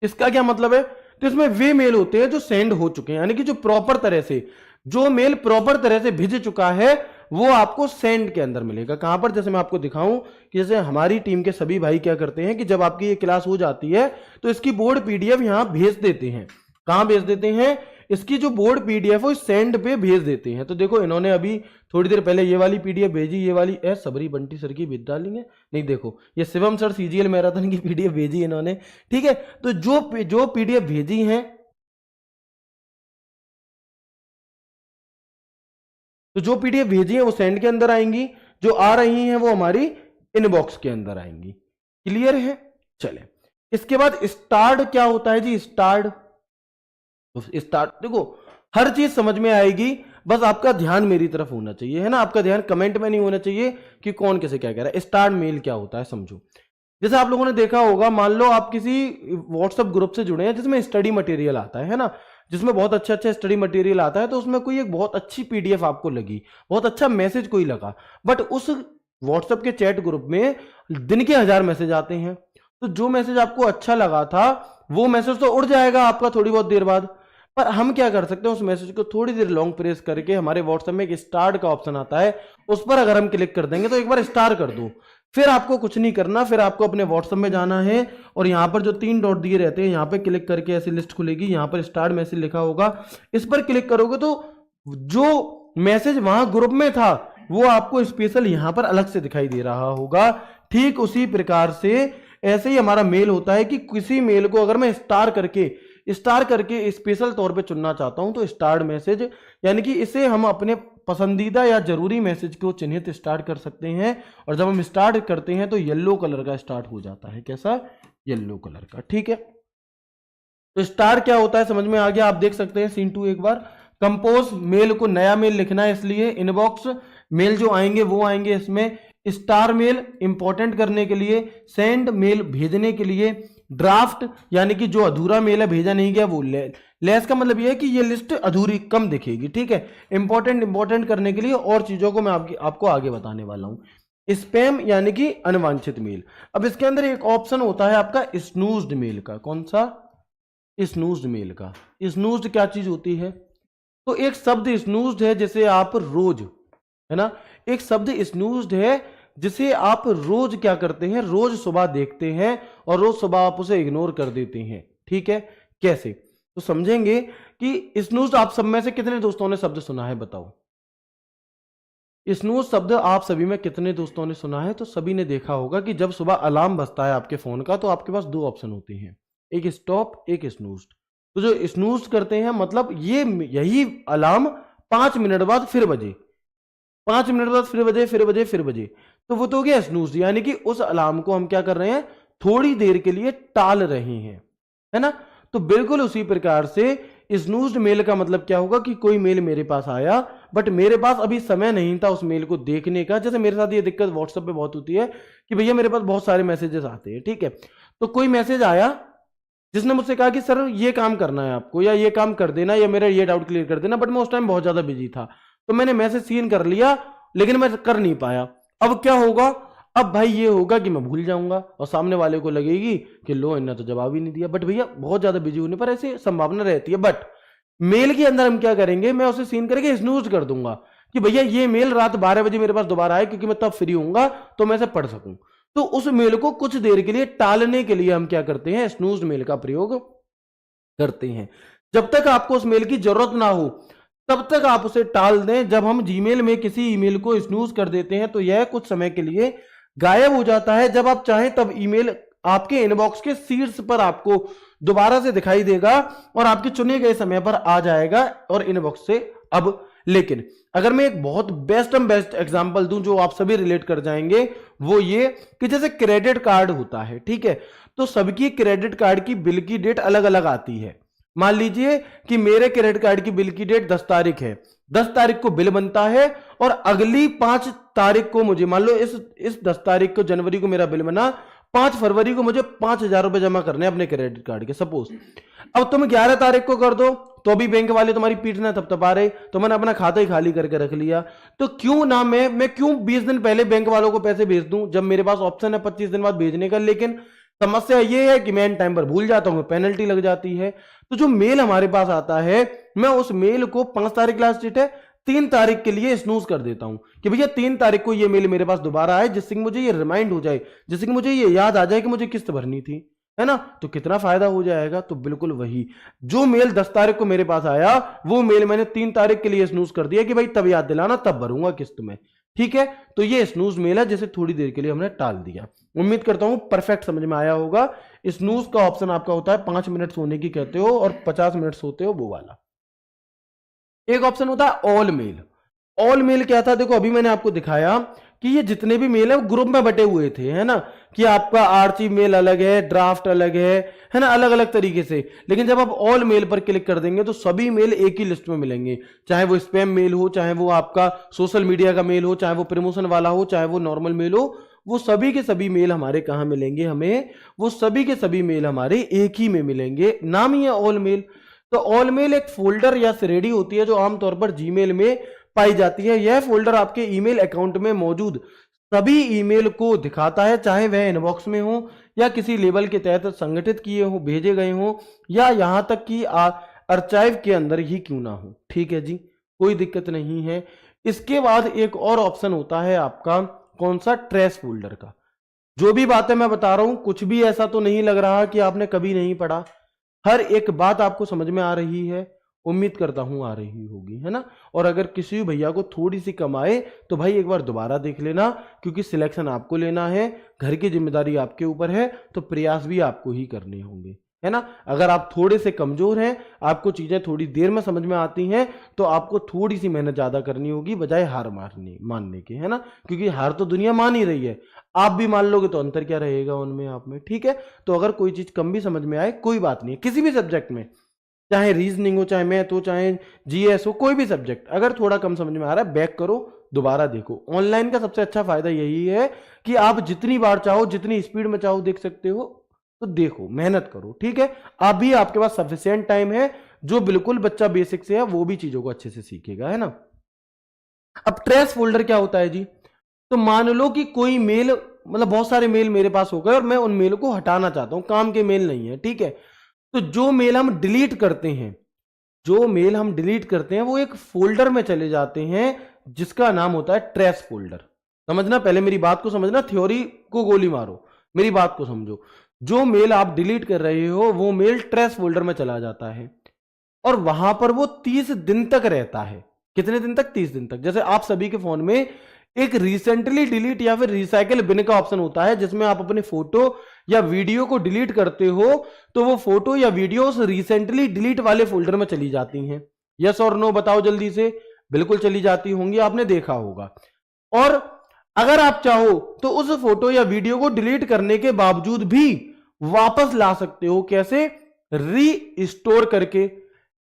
इसका क्या मतलब है? तो इसमें वे मेल होते हैं जो सेंड हो चुके हैं, यानी कि जो प्रॉपर तरह से, जो मेल प्रॉपर तरह से भेज चुका है वो आपको सेंड के अंदर मिलेगा। कहां पर? जैसे मैं आपको दिखाऊं कि जैसे हमारी टीम के सभी भाई क्या करते हैं कि जब आपकी ये क्लास हो जाती है तो इसकी बोर्ड पीडीएफ यहां भेज देते हैं। कहां भेज देते हैं? इसकी जो बोर्ड पीडीएफ है सेंड पे भेज देते हैं। तो देखो, इन्होंने अभी थोड़ी देर पहले ये वाली पीडीएफ भेजी, ये वाली सबरी बंटी सर की भेज डाली है, नहीं देखो ये शिवम सर सीजीएल मैराथन की पीडीएफ भेजी इन्होंने, ठीक है। तो जो पीडीएफ भेजी है, तो जो पीडीएफ भेजी है वो सेंड के अंदर आएंगी, जो आ रही हैं वो हमारी इनबॉक्स के अंदर आएंगी। क्लियर है? चले, इसके बाद स्टार्ट क्या होता है जी? स्टार्ट, तो स्टार्ट देखो हर चीज समझ में आएगी, बस आपका ध्यान मेरी तरफ होना चाहिए, है ना। आपका ध्यान कमेंट में नहीं होना चाहिए कि कौन कैसे क्या कह रहा है। स्टार्ट मेल क्या होता है समझो। जैसे आप लोगों ने देखा होगा, मान लो आप किसी व्हाट्सएप ग्रुप से जुड़े हैं जिसमें स्टडी मटेरियल आता है ना, जिसमें बहुत अच्छा अच्छा स्टडी मटेरियल आता है, तो उसमें कोई एक बहुत अच्छी पीडीएफ आपको लगी, बहुत अच्छा मैसेज कोई लगा, बट उस व्हाट्सएप के चैट ग्रुप में दिन के 1000 मैसेज आते हैं। तो जो मैसेज आपको अच्छा लगा था वो मैसेज तो उड़ जाएगा आपका थोड़ी बहुत देर बाद, पर हम क्या कर सकते हैं, उस मैसेज को थोड़ी देर लॉन्ग प्रेस करके, हमारे व्हाट्सएप में एक स्टार्ट का ऑप्शन आता है, उस पर अगर हम क्लिक कर देंगे तो एक बार स्टार कर दो, फिर आपको कुछ नहीं करना, फिर आपको अपने व्हाट्सएप में जाना है और यहां पर जो 3 डॉट दिए रहते हैं यहां पे क्लिक करके ऐसी लिस्ट खुलेगी, यहां पर स्टार्ट मैसेज लिखा होगा, इस पर क्लिक करोगे तो जो मैसेज वहां ग्रुप में था वो आपको स्पेशल यहां पर अलग से दिखाई दे रहा होगा। ठीक उसी प्रकार से ऐसे ही हमारा मेल होता है कि किसी मेल को अगर मैं स्टार करके स्पेशल तौर पे चुनना चाहता हूं तो स्टार्ट मैसेज, यानी कि इसे हम अपने पसंदीदा या जरूरी मैसेज को चिन्हित स्टार्ट कर सकते हैं, और जब हम स्टार्ट करते हैं तो येलो कलर का स्टार्ट हो जाता है। कैसा? येलो कलर का, ठीक है। तो स्टार क्या होता है समझ में आ गया। आप देख सकते हैं सीन 2 एक बार। कंपोज मेल को नया मेल लिखना है, इसलिए इनबॉक्स मेल जो आएंगे वो आएंगे इसमें। स्टार मेल इंपॉर्टेंट करने के लिए, सेंड मेल भेजने के लिए, ड्राफ्ट यानी कि जो अधूरा मेल है भेजा नहीं गया वो लेस का मतलब ये है कि ये लिस्ट अधूरी कम दिखेगी, ठीक है। इंपॉर्टेंट करने के लिए और चीजों को मैं आपको आगे बताने वाला हूं। स्पैम यानी कि अनवांछित मेल। अब इसके अंदर एक ऑप्शन होता है आपका स्नूज्ड मेल का। कौन सा? स्नूज्ड मेल का। स्नूज्ड क्या चीज होती है? तो एक शब्द स्नूज्ड है जिसे आप रोज, है ना, एक शब्द स्नूज्ड है जिसे आप रोज क्या करते हैं, रोज सुबह देखते हैं और रोज सुबह आप उसे इग्नोर कर देते हैं, ठीक है। कैसे? तो समझेंगे कि स्नूज्ड आप सब में से कितने दोस्तों ने शब्द सुना है, बताओ। स्नूज शब्द आप सभी में कितने दोस्तों ने सुना है? तो सभी ने देखा होगा कि जब सुबह अलार्म बजता है आपके फोन का तो आपके पास 2 ऑप्शन होते हैं, एक स्टॉप, एक स्नूज्ड। तो जो स्नूज करते हैं मतलब ये यही अलार्म 5 मिनट बाद फिर बजे, 5 मिनट बाद फिर बजे, फिर बजे, फिर बजे, तो वो तो हो गया स्नूज। यानी कि उस अलार्म को हम क्या कर रहे हैं, थोड़ी देर के लिए टाल रहे हैं, है ना। तो बिल्कुल उसी प्रकार से स्नूज्ड मेल का मतलब क्या होगा कि कोई मेल मेरे पास आया बट मेरे पास अभी समय नहीं था उस मेल को देखने का। जैसे मेरे साथ ये दिक्कत व्हाट्सएप पे बहुत होती है कि भैया मेरे पास बहुत सारे मैसेजेस आते हैं, ठीक है, तो कोई मैसेज आया जिसने मुझसे कहा कि सर ये काम करना है आपको, या ये काम कर देना, या मेरा ये डाउट क्लियर कर देना, बट मैं उस टाइम बहुत ज्यादा बिजी था, तो मैंने मैसेज सीन कर लिया लेकिन मैं कर नहीं पाया। अब क्या होगा, अब भाई ये होगा कि मैं भूल जाऊंगा और सामने वाले को लगेगी कि लो इन्होंने तो जवाब ही नहीं दिया, बट भैया बहुत ज्यादा बिजी होने पर ऐसी संभावना रहती है। बट मेल के अंदर हम क्या करेंगे, मैं उसे सीन करके स्नूज कर दूंगा कि भैया ये मेल रात 12 बजे मेरे पास दोबारा आए क्योंकि मैं तब फ्री होऊंगा तो मैं इसे पढ़ सकूं। तो उस मेल को कुछ देर के लिए टालने के लिए हम क्या करते हैं, स्नूज मेल का प्रयोग करते हैं। जब तक आपको उस मेल की जरूरत ना हो तब तक आप उसे टाल दें। जब हम जीमेल में किसी ईमेल को स्नूज कर देते हैं तो यह कुछ समय के लिए गायब हो जाता है। जब आप चाहें तब ईमेल आपके इनबॉक्स के शीर्ष पर आपको दोबारा से दिखाई देगा और आपके चुने गए समय पर आ जाएगा और इनबॉक्स से। अब लेकिन अगर मैं एक बहुत बेस्ट एग्जांपल दूं जो आप सभी रिलेट कर जाएंगे, वो ये कि जैसे क्रेडिट कार्ड होता है, ठीक है, तो सबकी क्रेडिट कार्ड की बिल की डेट अलग अलग आती है। मान लीजिए कि मेरे क्रेडिट कार्ड की बिल की डेट 10 तारीख है, 10 तारीख को बिल बनता है और अगली 5 तारीख को मुझे, मान लो इस 10 तारीख को जनवरी को मेरा बिल बना, 5 फरवरी को मुझे 5,000 रुपए जमा करने हैं अपने क्रेडिट कार्ड के, सपोज। अब तुम 11 तारीख को कर दो तो अभी बैंक वाले तुम्हारी पीठ ना थपथपा रहे, तो मैंने अपना खाता ही खाली करके रख लिया। तो क्यों ना मैं क्यों 20 दिन पहले बैंक वालों को पैसे भेज दूं जब मेरे पास ऑप्शन है 25 दिन बाद भेजने का। लेकिन समस्या ये है कि मैं इन टाइम पर भूल जाता हूं, पेनल्टी लग जाती है। तो जो मेल हमारे पास आता है, मैं उस मेल को 5 तारीख लास्ट डेट है, 3 तारीख के लिए स्नूज कर देता हूं कि भैया 3 तारीख को ये मेल मेरे पास दोबारा आए, जिससे कि मुझे ये रिमाइंड हो जाए, जिससे कि मुझे ये याद आ जाए कि मुझे किस्त भरनी थी, है ना। तो कितना फायदा हो जाएगा। तो बिल्कुल वही जो मेल 10 तारीख को मेरे पास आया, वो मेल मैंने 3 तारीख के लिए स्नूज कर दिया कि भाई तब याद दिलाना, तब भरूंगा किस्त में, ठीक है। तो ये स्नूज मेल है जिसे थोड़ी देर के लिए हमने टाल दिया। उम्मीद करता हूं परफेक्ट समझ में आया होगा। स्नूज का ऑप्शन आपका होता है 5 मिनट सोने की कहते हो और 50 मिनट सोते हो, वो वाला। एक ऑप्शन होता है ऑल मेल। ऑल मेल क्या था, देखो अभी मैंने आपको दिखाया कि ये जितने भी मेल है वो ग्रुप में बटे हुए थे, है ना, कि आपका आर्चिव मेल अलग है, ड्राफ्ट अलग है ना, अलग अलग तरीके से। लेकिन जब आप ऑल मेल पर क्लिक कर देंगे तो सभी मेल एक ही लिस्ट में मिलेंगे, चाहे वो स्पैम मेल हो, चाहे वो आपका सोशल मीडिया का मेल हो, चाहे वो प्रमोशन वाला हो, चाहे वो नॉर्मल मेल हो, वो सभी के सभी मेल हमारे कहां मिलेंगे, हमें वो सभी के सभी मेल हमारे एक ही में मिलेंगे। नाम ही है ऑल मेल। तो ऑल मेल एक फोल्डर या श्रेणी होती है जो आमतौर पर जीमेल में पाई जाती है। यह फोल्डर आपके ईमेल अकाउंट में मौजूद सभी ईमेल को दिखाता है, चाहे वह इनबॉक्स में हो या किसी लेवल के तहत संगठित किए हो, भेजे गए हो, या यहां तक कि आर्काइव के अंदर ही क्यों ना हो, ठीक है जी, कोई दिक्कत नहीं है। इसके बाद एक और ऑप्शन होता है आपका, कौन सा, ट्रेस फोल्डर का। जो भी बातें मैं बता रहा हूं कुछ भी ऐसा तो नहीं लग रहा कि आपने कभी नहीं पढ़ा, हर एक बात आपको समझ में आ रही है, उम्मीद करता हूं आ रही होगी, है ना। और अगर किसी भैया को थोड़ी सी कम आए तो भाई एक बार दोबारा देख लेना, क्योंकि सिलेक्शन आपको लेना है, घर की जिम्मेदारी आपके ऊपर है, तो प्रयास भी आपको ही करने होंगे, है ना। अगर आप थोड़े से कमजोर हैं, आपको चीजें थोड़ी देर में समझ में आती हैं, तो आपको थोड़ी सी मेहनत ज्यादा करनी होगी बजाय हार मानने के, है ना, क्योंकि हार तो दुनिया मान ही रही है। आप भी मान लोगे तो अंतर क्या रहेगा उनमें आप में, ठीक है। तो अगर कोई चीज कम भी समझ में आए कोई बात नहीं, किसी भी सब्जेक्ट में, चाहे रीजनिंग हो, चाहे मैथ हो, चाहे जीएस हो, कोई भी सब्जेक्ट अगर थोड़ा कम समझ में आ रहा है, बैक करो, दोबारा देखो। ऑनलाइन का सबसे अच्छा फायदा यही है कि आप जितनी बार चाहो, जितनी स्पीड में चाहो देख सकते हो, तो देखो, मेहनत करो, ठीक है। अभी आपके पास सफिशिएंट टाइम है, जो बिल्कुल बच्चा बेसिक से है वो भी चीजों को अच्छे से सीखेगा, है ना। अब ट्रेस फोल्डर क्या होता है जी, तो मान लो कि कोई मेल, मतलब बहुत सारे मेल मेरे पास हो गए और मैं उन मेल को हटाना चाहता हूं, काम के मेल नहीं है, ठीक है। तो जो मेल हम डिलीट करते हैं, जो मेल हम डिलीट करते हैं वो एक फोल्डर में चले जाते हैं जिसका नाम होता है ट्रेस फोल्डर। समझना, पहले मेरी बात को समझना, थ्योरी को गोली मारो, मेरी बात को समझो। जो मेल आप डिलीट कर रहे हो वो मेल ट्रेस फोल्डर में चला जाता है और वहां पर वो 30 दिन तक रहता है। कितने दिन तक? 30 दिन तक। जैसे आप सभी के फोन में एक रिसेंटली डिलीट या फिर रिसाइकल बिन का ऑप्शन होता है, जिसमें आप अपनी फोटो या वीडियो को डिलीट करते हो तो वो फोटो या वीडियो उस रिसेंटली डिलीट वाले फोल्डर में चली जाती हैं। यस और नो बताओ जल्दी से। बिल्कुल चली जाती होंगी, आपने देखा होगा। और अगर आप चाहो तो उस फोटो या वीडियो को डिलीट करने के बावजूद भी वापस ला सकते हो। कैसे? रीस्टोर करके।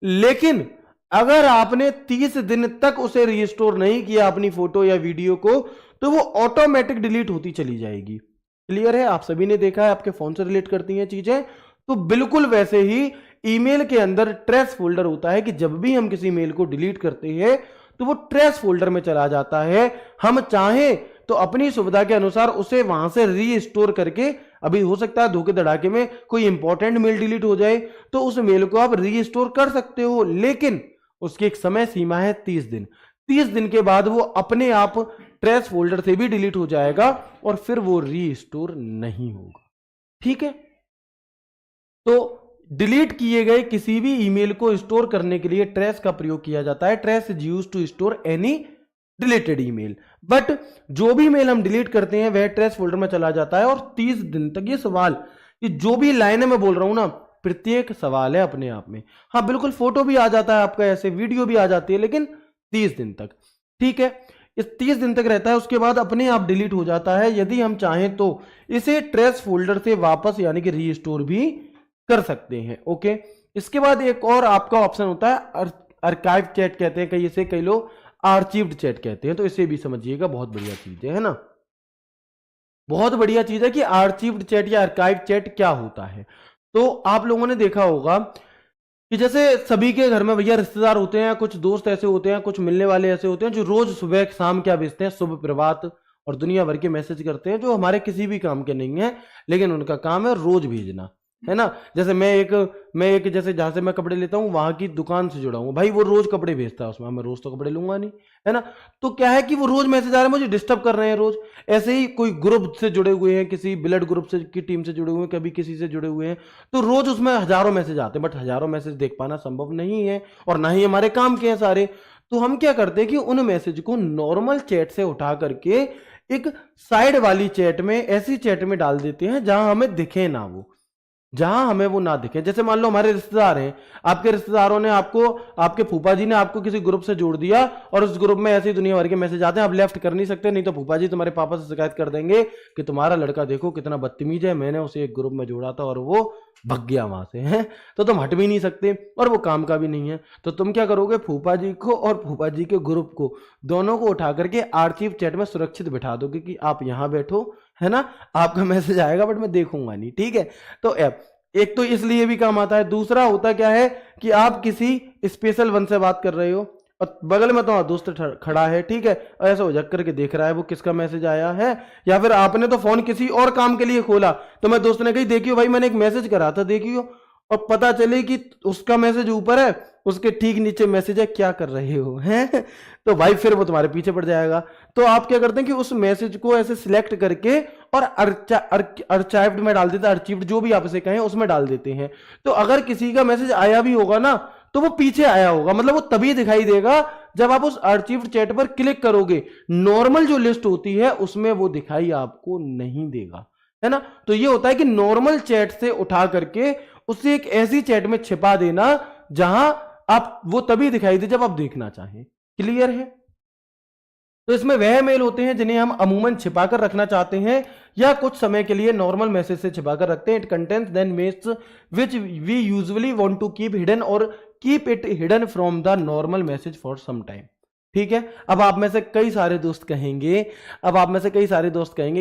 लेकिन अगर आपने 30 दिन तक उसे रीस्टोर नहीं किया अपनी फोटो या वीडियो को, तो वो ऑटोमेटिक डिलीट होती चली जाएगी। क्लियर है? आप सभी ने देखा है, आपके फोन से रिलेट करती हैं चीजें। तो बिल्कुल वैसे ही ईमेल के अंदर ट्रेस फोल्डर होता है कि जब भी हम किसी मेल को डिलीट करते हैं तो वो ट्रेस फोल्डर में चला जाता है। हम चाहें तो अपनी सुविधा के अनुसार उसे वहां से रीस्टोर करके, अभी हो सकता है धोखे धड़ाके में कोई इंपॉर्टेंट मेल डिलीट हो जाए तो उस मेल को आप रीस्टोर कर सकते हो, लेकिन उसकी एक समय सीमा है 30 दिन। 30 दिन के बाद वो अपने आप ट्रेस फोल्डर से भी डिलीट हो जाएगा और फिर वो रीस्टोर नहीं होगा। ठीक है? तो डिलीट किए गए किसी भी ईमेल को स्टोर करने के लिए ट्रेस का प्रयोग किया जाता है। Trash is used to store any deleted email. But जो भी मेल हम डिलीट करते हैं वह ट्रेस फोल्डर में चला जाता है और 30 दिन तक। ये सवाल, ये जो भी लाइनें मैं बोल रहा हूं ना, प्रत्येक सवाल है अपने आप में। हाँ बिल्कुल, फोटो भी आ जाता है आपका, ऐसे वीडियो भी आ जाती है, लेकिन 30 दिन तक। ठीक है? इस 30 दिन तक रहता है, उसके बाद अपने आप डिलीट हो जाता है। यदि हम चाहें तो इसे ट्रेस फोल्डर से वापस यानी कि रीस्टोर भी कर सकते हैं। ओके, इसके बाद एक और आपका ऑप्शन होता है आर्काइव चैट कहते हैं, कई लोग आर्चीव्ड चैट कहते हैं। तो इसे भी समझिएगा, बहुत बढ़िया चीज है ना, बहुत बढ़िया चीज है कि आर्चीव्ड चैट या आर्काइव चैट क्या होता है। तो आप लोगों ने देखा होगा कि जैसे सभी के घर में भैया रिश्तेदार होते हैं, कुछ दोस्त ऐसे होते हैं, कुछ मिलने वाले ऐसे होते हैं जो रोज सुबह शाम क्या भेजते हैं, शुभ प्रभात और दुनिया भर के मैसेज करते हैं जो हमारे किसी भी काम के नहीं है, लेकिन उनका काम है रोज भेजना, है ना। जैसे मैं एक जैसे जहां से मैं कपड़े लेता हूँ वहां की दुकान से जुड़ा हूँ, भाई वो रोज कपड़े भेजता है, उसमें मैं रोज तो कपड़े लूंगा नहीं, है ना। तो क्या है कि वो रोज मैसेज आ रहे हैं, मुझे डिस्टर्ब कर रहे हैं रोज। ऐसे ही कोई ग्रुप से जुड़े हुए हैं, किसी ब्लड ग्रुप से की टीम से जुड़े हुए हैं, कभी किसी से जुड़े हुए हैं, तो रोज उसमें हजारों मैसेज आते हैं, बट हजारों मैसेज देख पाना संभव नहीं है और ना ही हमारे काम के हैं सारे। तो हम क्या करते हैं कि उन मैसेज को नॉर्मल चैट से उठा करके एक साइड वाली चैट में, ऐसी चैट में डाल देते हैं जहां हमें दिखे ना, वो जहां हमें वो ना दिखे। जैसे मान लो हमारे रिश्तेदार हैं, आपके रिश्तेदारों ने आपको, आपके फूफा जी ने आपको किसी ग्रुप से जोड़ दिया और उस ग्रुप में ऐसी दुनिया भर के मैसेज आते हैं, आप लेफ्ट कर नहीं सकते, नहीं तो फूफा जी तुम्हारे पापा से शिकायत कर देंगे कि तुम्हारा लड़का देखो कितना बदतमीज है, मैंने उसे एक ग्रुप में जोड़ा था और वो भग गया वहां से, है। तो तुम हट भी नहीं सकते और वो काम का भी नहीं है। तो तुम क्या करोगे, फूफा जी को और फूफा जी के ग्रुप को, दोनों को उठा करके आर्चीव चैट में सुरक्षित बिठा दोगे कि आप यहां बैठो, है ना, आपका मैसेज आएगा बट मैं देखूंगा नहीं, ठीक है। तो एक तो इसलिए भी काम आता है। दूसरा होता क्या है कि आप किसी स्पेशल वन से बात कर रहे हो और बगल में तो दोस्त खड़ा है, ठीक है, और ऐसा उजक करके देख रहा है वो किसका मैसेज आया है, या फिर आपने तो फोन किसी और काम के लिए खोला, तो मैं दोस्त ने कही देखियो भाई मैंने एक मैसेज करा था देखियो, और पता चले कि उसका मैसेज ऊपर है, उसके ठीक नीचे मैसेज है क्या कर रहे हो, हैं। तो भाई फिर वो तुम्हारे पीछे पड़ जाएगा। तो आप क्या करते हैं कि उस मैसेज को ऐसे सिलेक्ट करके और अर्चाइव्ड में डाल देते हैं, अर्चीव्ड जो भी आप इसे कहें उसमें डाल देते हैं। तो अगर किसी का मैसेज आया भी होगा ना तो वो पीछे आया होगा, मतलब वो तभी दिखाई देगा जब आप उस अर्चीव्ड चैट पर क्लिक करोगे। नॉर्मल जो लिस्ट होती है उसमें वो दिखाई आपको नहीं देगा, है ना। तो ये होता है कि नॉर्मल चैट से उठा करके उसे एक ऐसी चैट में छिपा देना जहां आप, वो तभी दिखाई दे जब आप देखना चाहें। क्लियर है? तो इसमें वह मेल होते हैं जिन्हें हम अमूमन छिपाकर रखना चाहते हैं या कुछ समय के लिए नॉर्मल मैसेज से छिपाकर रखते हैं। It contains then mails which we usually want to keep hidden और keep it hidden from the normal message for some time. ठीक है। अब आप में से कई सारे दोस्त कहेंगे,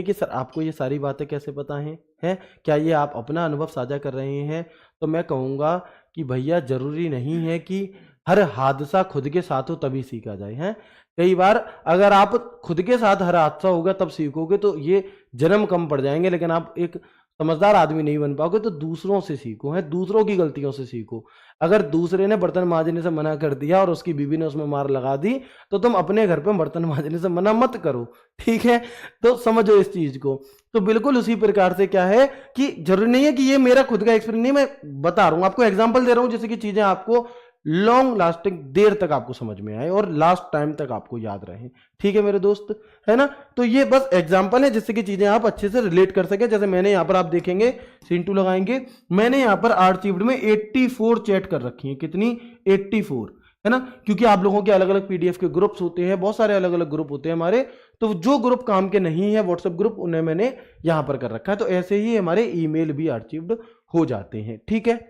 कि सर आपको ये सारी बातें कैसे पता हैं, क्या ये आप अपना अनुभव साझा कर रहे हैं? तो मैं कहूंगा कि भैया जरूरी नहीं है कि हर हादसा खुद के साथ हो तभी सीखा जाए, है। कई बार अगर आप खुद के साथ हर हादसा होगा तब सीखोगे तो ये जन्म कम पड़ जाएंगे, लेकिन आप एक समझदार आदमी नहीं बन पाओगे। तो दूसरों से सीखो, है, दूसरों की गलतियों से सीखो। अगर दूसरे ने बर्तन मांजने से मना कर दिया और उसकी बीवी ने उसमें मार लगा दी तो तुम अपने घर पे बर्तन मांजने से मना मत करो, ठीक है। तो समझो इस चीज को। तो बिल्कुल उसी प्रकार से क्या है कि जरूरी नहीं है कि ये मेरा खुद का एक्सपीरियंस नहीं, मैं बता रहा हूं आपको, एग्जांपल दे रहा हूं, जैसे कि चीजें आपको लॉन्ग लास्टिंग, देर तक आपको समझ में आए और लास्ट टाइम तक आपको याद रहे। ठीक है मेरे दोस्त, है ना। तो ये बस एग्जांपल है जिससे कि चीजें आप अच्छे से रिलेट कर सके। जैसे मैंने यहां पर, आप देखेंगे सीन 2 लगाएंगे, मैंने यहां पर आर्चिव्ड में 84 चैट कर रखी है। कितनी? 84, है ना। क्योंकि आप लोगों के अलग अलग पीडीएफ के ग्रुप्स होते हैं, बहुत सारे अलग अलग ग्रुप होते हैं हमारे, तो जो ग्रुप काम के नहीं है व्हाट्सएप ग्रुप, उन्हें मैंने यहां पर कर रखा है। तो ऐसे ही हमारे ईमेल भी आर्चिव्ड हो जाते हैं। ठीक है,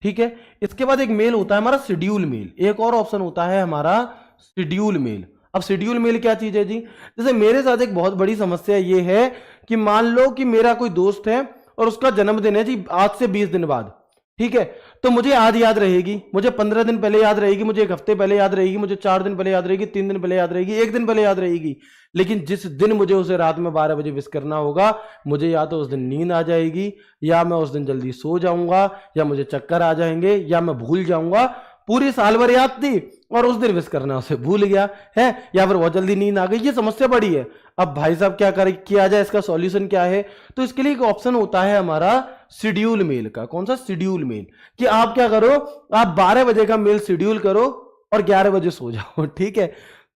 ठीक है। इसके बाद एक मेल होता है हमारा शेड्यूल मेल, एक और ऑप्शन होता है हमारा शेड्यूल मेल। अब शेड्यूल मेल क्या चीज है जी? जैसे मेरे साथ एक बहुत बड़ी समस्या ये है कि मान लो कि मेरा कोई दोस्त है और उसका जन्मदिन है जी आज से 20 दिन बाद, ठीक है। तो मुझे आज याद रहेगी, मुझे 15 दिन पहले याद रहेगी, मुझे एक हफ्ते पहले याद रहेगी, मुझे 4 दिन पहले याद रहेगी, 3 दिन पहले याद रहेगी, 1 दिन पहले याद रहेगी। लेकिन जिस दिन मुझे उसे रात में 12 बजे विश करना होगा, मुझे या तो उस दिन नींद आ जाएगी, या मैं उस दिन जल्दी सो जाऊंगा, या मुझे चक्कर आ जाएंगे, या मैं भूल जाऊंगा। पूरी साल भर याद थी और उस दिन विश करना उसे भूल गया है, या फिर बहुत जल्दी नींद आ गई। ये समस्या बड़ी है। अब भाई साहब क्या करें, किया जाए, इसका सॉल्यूशन क्या है? तो इसके लिए एक ऑप्शन होता है हमारा शेड्यूल मेल का। कौन सा? Schedule mail. कि आप क्या करो, आप 12 बजे का मेल शेड्यूल करो और 11 बजे सो जाओ। ठीक है,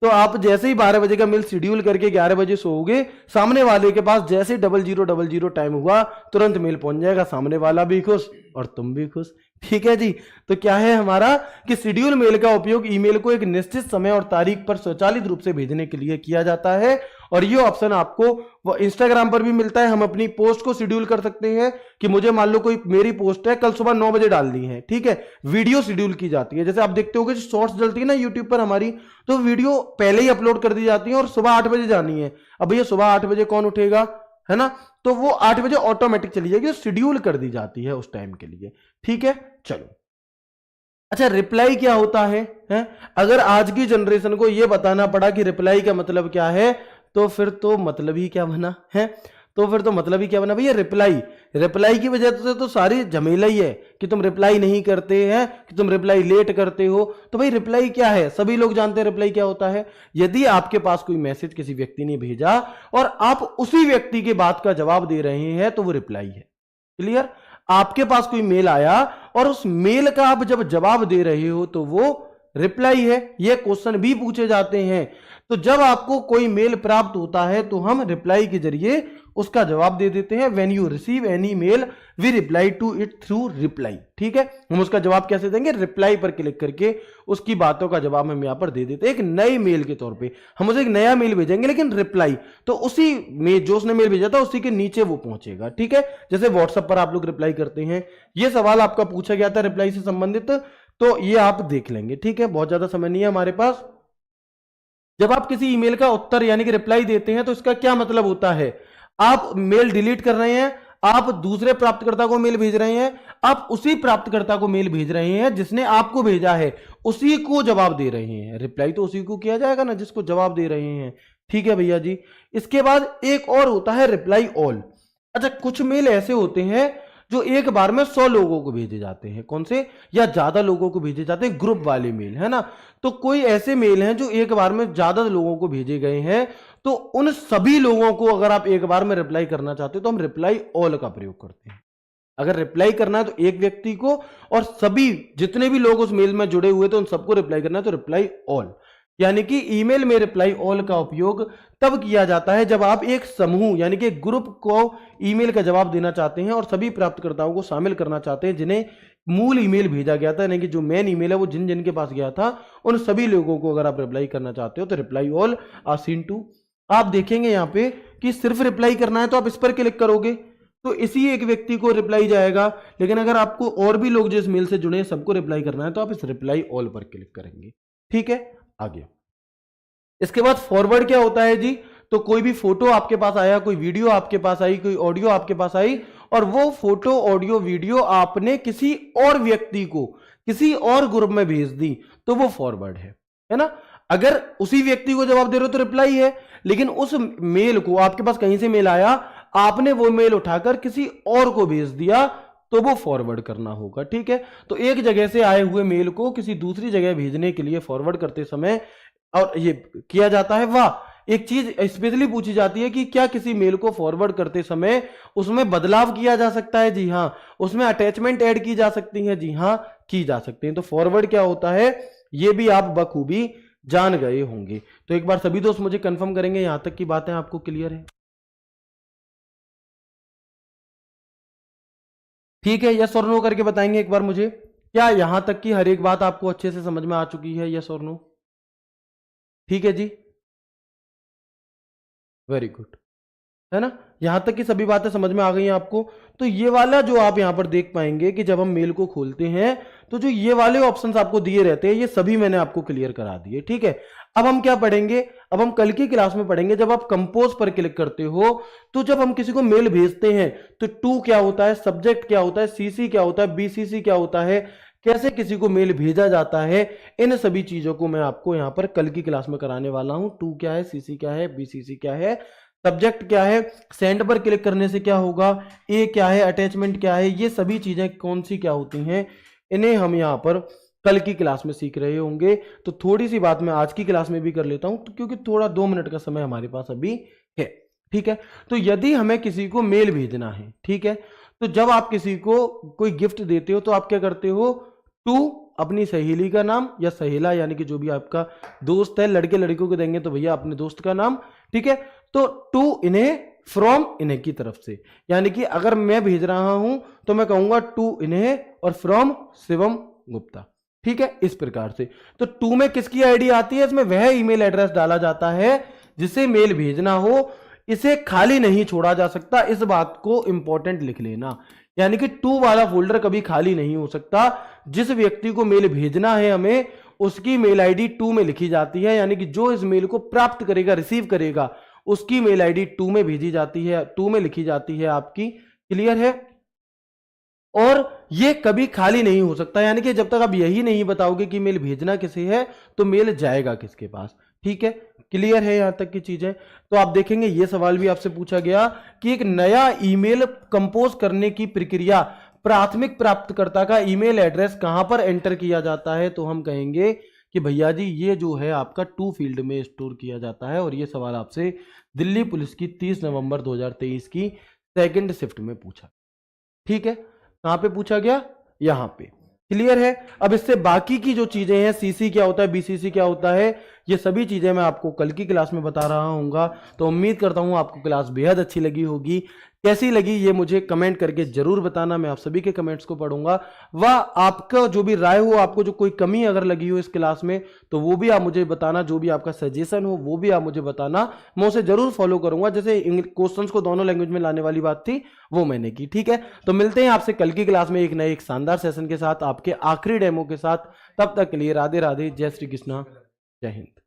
तो आप जैसे ही 12 बजे का मेल शेड्यूल करके 11 बजे सोओगे, सामने वाले के पास जैसे 0000 टाइम हुआ, तुरंत मेल पहुंच जाएगा, सामने वाला भी खुश और तुम भी खुश। ठीक है जी। तो क्या है हमारा कि शेड्यूल मेल का उपयोग ईमेल को एक निश्चित समय और तारीख पर स्वचालित रूप से भेजने के लिए किया जाता है। और ये ऑप्शन आपको इंस्टाग्राम पर भी मिलता है। हम अपनी पोस्ट को शेड्यूल कर सकते हैं कि मुझे मान लो कोई मेरी पोस्ट है कल सुबह 9 बजे डालनी है, ठीक है। वीडियो शेड्यूल की जाती है, जैसे आप देखते होगे शॉर्ट्स डलती है ना यूट्यूब पर हमारी, तो वीडियो पहले ही अपलोड कर दी जाती है और सुबह 8 बजे जानी है। अब भैया सुबह 8 बजे कौन उठेगा, है ना। तो वो 8 बजे ऑटोमेटिक चली जाएगी, शेड्यूल कर दी जाती है उस टाइम के लिए। ठीक है, चलो। अच्छा, रिप्लाई क्या होता है? अगर आज की जनरेशन को यह बताना पड़ा कि रिप्लाई का मतलब क्या है, तो फिर तो मतलब ही क्या बना है? तो फिर तो मतलब ही क्या बना भैया? रिप्लाई की वजह से तो सारी झमेला ही है कि तुम रिप्लाई नहीं करते हैं, कि तुम रिप्लाई लेट करते हो। तो भाई रिप्लाई क्या है? सभी लोग जानते हैं रिप्लाई क्या होता है। यदि आपके पास कोई मैसेज किसी व्यक्ति ने भेजा और आप उसी व्यक्ति के बात का जवाब दे रहे हैं, तो वो रिप्लाई है। क्लियर? आपके पास कोई मेल आया और उस मेल का आप जब जवाब दे रहे हो, तो वो रिप्लाई है। ये क्वेश्चन भी पूछे जाते हैं। तो जब आपको कोई मेल प्राप्त होता है, तो हम रिप्लाई के जरिए उसका जवाब दे देते हैं। When you receive any mail, we reply to it through reply. ठीक है, हम उसका जवाब कैसे देंगे? रिप्लाई पर क्लिक करके उसकी बातों का जवाब हम यहां पर दे देते हैं। एक नए मेल के तौर पे हम उसे एक नया मेल भेजेंगे, लेकिन रिप्लाई तो उसी में जो उसने मेल भेजा था उसी के नीचे वो पहुंचेगा। ठीक है, जैसे व्हाट्सएप पर आप लोग रिप्लाई करते हैं। ये सवाल आपका पूछा गया था रिप्लाई से संबंधित, तो ये आप देख लेंगे। ठीक है, बहुत ज्यादा समय नहीं है हमारे पास। जब आप किसी ईमेल का उत्तर यानी कि रिप्लाई देते हैं, तो इसका क्या मतलब होता है? आप मेल डिलीट कर रहे हैं, आप दूसरे प्राप्तकर्ता को मेल भेज रहे हैं, आप उसी प्राप्तकर्ता को मेल भेज रहे हैं जिसने आपको भेजा है, उसी को जवाब दे रहे हैं। रिप्लाई तो उसी को किया जाएगा ना जिसको जवाब दे रहे हैं। ठीक है भैया जी। इसके बाद एक और होता है रिप्लाई ऑल। अच्छा, कुछ मेल ऐसे होते हैं जो एक बार में 100 लोगों को भेजे जाते हैं। कौन से? या ज्यादा लोगों को भेजे जाते हैं, ग्रुप वाले मेल, है ना। तो कोई ऐसे मेल हैं जो एक बार में ज्यादा लोगों को भेजे गए हैं, तो उन सभी लोगों को अगर आप एक बार में रिप्लाई करना चाहते हो, तो हम रिप्लाई ऑल का प्रयोग करते हैं। अगर रिप्लाई करना है तो एक व्यक्ति को, और सभी जितने भी लोग उस मेल में जुड़े हुए थे उन सबको रिप्लाई करना है, तो रिप्लाई ऑल। यानी कि ईमेल में रिप्लाई ऑल का उपयोग तब किया जाता है जब आप एक समूह यानी कि ग्रुप को ईमेल का जवाब देना चाहते हैं और सभी प्राप्तकर्ताओं को शामिल करना चाहते हैं जिन्हें मूल ईमेल भेजा गया था, यानी कि जो मेन ईमेल है वो जिन जिन के पास गया था, उन सभी लोगों को अगर आप रिप्लाई करना चाहते हो, तो रिप्लाई ऑल आसीन टू। आप देखेंगे यहां पे कि सिर्फ रिप्लाई करना है तो आप इस पर क्लिक करोगे तो इसी एक व्यक्ति को रिप्लाई जाएगा। लेकिन अगर आपको और भी लोग जो इस मेल से जुड़े हैं सबको रिप्लाई करना है, तो आप इस रिप्लाई ऑल पर क्लिक करेंगे। ठीक है, आगे। इसके बाद फॉरवर्ड क्या होता है जी? तो कोई भी फोटो आपके पास आया, कोई वीडियो आपके पास आई, कोई ऑडियो आपके पास आई, और वो फोटो ऑडियो वीडियो आपने किसी और व्यक्ति को किसी और ग्रुप में भेज दी, तो वो फॉरवर्ड है ना। अगर उसी व्यक्ति को जवाब दे रहे हो तो रिप्लाई है, लेकिन उस मेल को आपके पास कहीं से मेल आया, आपने वो मेल उठाकर किसी और को भेज दिया, तो वो फॉरवर्ड करना होगा। ठीक है, तो एक जगह से आए हुए मेल को किसी दूसरी जगह भेजने के लिए फॉरवर्ड करते समय और ये किया जाता है। वाह, एक चीज स्पेशली पूछी जाती है कि क्या किसी मेल को फॉरवर्ड करते समय उसमें बदलाव किया जा सकता है? जी हाँ। उसमें अटैचमेंट ऐड की जा सकती है? जी हाँ, की जा सकती है। तो फॉरवर्ड क्या होता है ये भी आप बखूबी जान गए होंगे। तो एक बार सभी दोस्त मुझे कंफर्म करेंगे यहां तक की बातें आपको क्लियर है? ठीक है, यस और नो करके बताएंगे एक बार मुझे, क्या यहां तक की हर एक बात आपको अच्छे से समझ में आ चुकी है? यस और नो? ठीक है जी, वेरी गुड, है ना? यहां तक की सभी बातें समझ में आ गई हैं आपको। तो ये वाला जो आप यहां पर देख पाएंगे कि जब हम मेल को खोलते हैं तो जो ये वाले ऑप्शंस आपको दिए रहते हैं ये सभी मैंने आपको क्लियर करा दिए। ठीक है, अब हम क्या पढ़ेंगे? अब हम कल की क्लास में पढ़ेंगे, जब आप कंपोज पर क्लिक करते हो तो जब हम किसी को मेल भेजते हैं तो टू क्या होता है, सब्जेक्ट क्या होता है, सीसी क्या होता है, बीसीसी क्या होता है, कैसे किसी को मेल भेजा जाता है, इन सभी चीजों को मैं आपको यहां पर कल की क्लास में कराने वाला हूं। टू क्या है, सीसी क्या है, बीसीसी क्या है, सब्जेक्ट क्या है, सेंड पर क्लिक करने से क्या होगा, ए क्या है, अटैचमेंट क्या है, ये सभी चीजें कौन सी क्या होती हैं, इन्हें हम यहां पर कल की क्लास में सीख रहे होंगे। तो थोड़ी सी बात मैं आज की क्लास में भी कर लेता हूं, तो क्योंकि थोड़ा 2 मिनट का समय हमारे पास अभी है। ठीक है, तो यदि हमें किसी को मेल भेजना है, ठीक है, तो जब आप किसी को कोई गिफ्ट देते हो तो आप क्या करते हो? टू अपनी सहेली का नाम या सहेला, यानी कि जो भी आपका दोस्त है, लड़के लड़कियों को देंगे तो भैया अपने दोस्त का नाम। ठीक है, तो टू इन्हें, फ्रॉम इन्हें की तरफ से, यानी कि अगर मैं भेज रहा हूं तो मैं कहूंगा टू इन्हें और फ्रॉम शिवम गुप्ता। ठीक है, इस प्रकार से। तो टू में किसकी आईडी आती है? इसमें वह ईमेल एड्रेस डाला जाता है जिसे मेल भेजना हो, इसे खाली नहीं छोड़ा जा सकता। इस बात को इंपॉर्टेंट लिख लेना, यानी कि टू वाला फोल्डर कभी खाली नहीं हो सकता। जिस व्यक्ति को मेल भेजना है हमें, उसकी मेल आईडी टू में लिखी जाती है, यानी कि जो इस मेल को प्राप्त करेगा, रिसीव करेगा, उसकी मेल आईडी टू में भेजी जाती है, टू में लिखी जाती है आपकी। क्लियर है? और ये कभी खाली नहीं हो सकता, यानी कि जब तक आप यही नहीं बताओगे कि मेल भेजना किसे है तो मेल जाएगा किसके पास। ठीक है, क्लियर है यहां तक की चीजें? तो आप देखेंगे ये सवाल भी आपसे पूछा गया कि एक नया ईमेल कंपोज करने की प्रक्रिया, प्राथमिक प्राप्तकर्ता का ईमेल एड्रेस कहां पर एंटर किया जाता है? तो हम कहेंगे कि भैया जी ये जो है आपका टू फील्ड में स्टोर किया जाता है। और ये सवाल आपसे दिल्ली पुलिस की 30 नवंबर 2023 की सेकंड शिफ्ट में पूछा। ठीक है, कहां पे पूछा गया? यहां पे। क्लियर है? अब इससे बाकी की जो चीजें हैं, सीसी क्या होता है, बीसीसी क्या होता है, ये सभी चीजें मैं आपको कल की क्लास में बता रहा हूंगा। तो उम्मीद करता हूं आपको क्लास बेहद अच्छी लगी होगी। कैसी लगी ये मुझे कमेंट करके जरूर बताना, मैं आप सभी के कमेंट्स को पढ़ूंगा। व आपका जो भी राय हो, आपको जो कोई कमी अगर लगी हो इस क्लास में तो वो भी आप मुझे बताना, जो भी आपका सजेशन हो वो भी आप मुझे बताना, मैं उसे जरूर फॉलो करूंगा। जैसे क्वेश्चंस को दोनों लैंग्वेज में लाने वाली बात थी वो मैंने की। ठीक है, तो मिलते हैं आपसे कल की क्लास में एक नए एक शानदार सेशन के साथ, आपके आखिरी डेमो के साथ। तब तक के लिए राधे राधे, जय श्री कृष्णा, जय हिंद।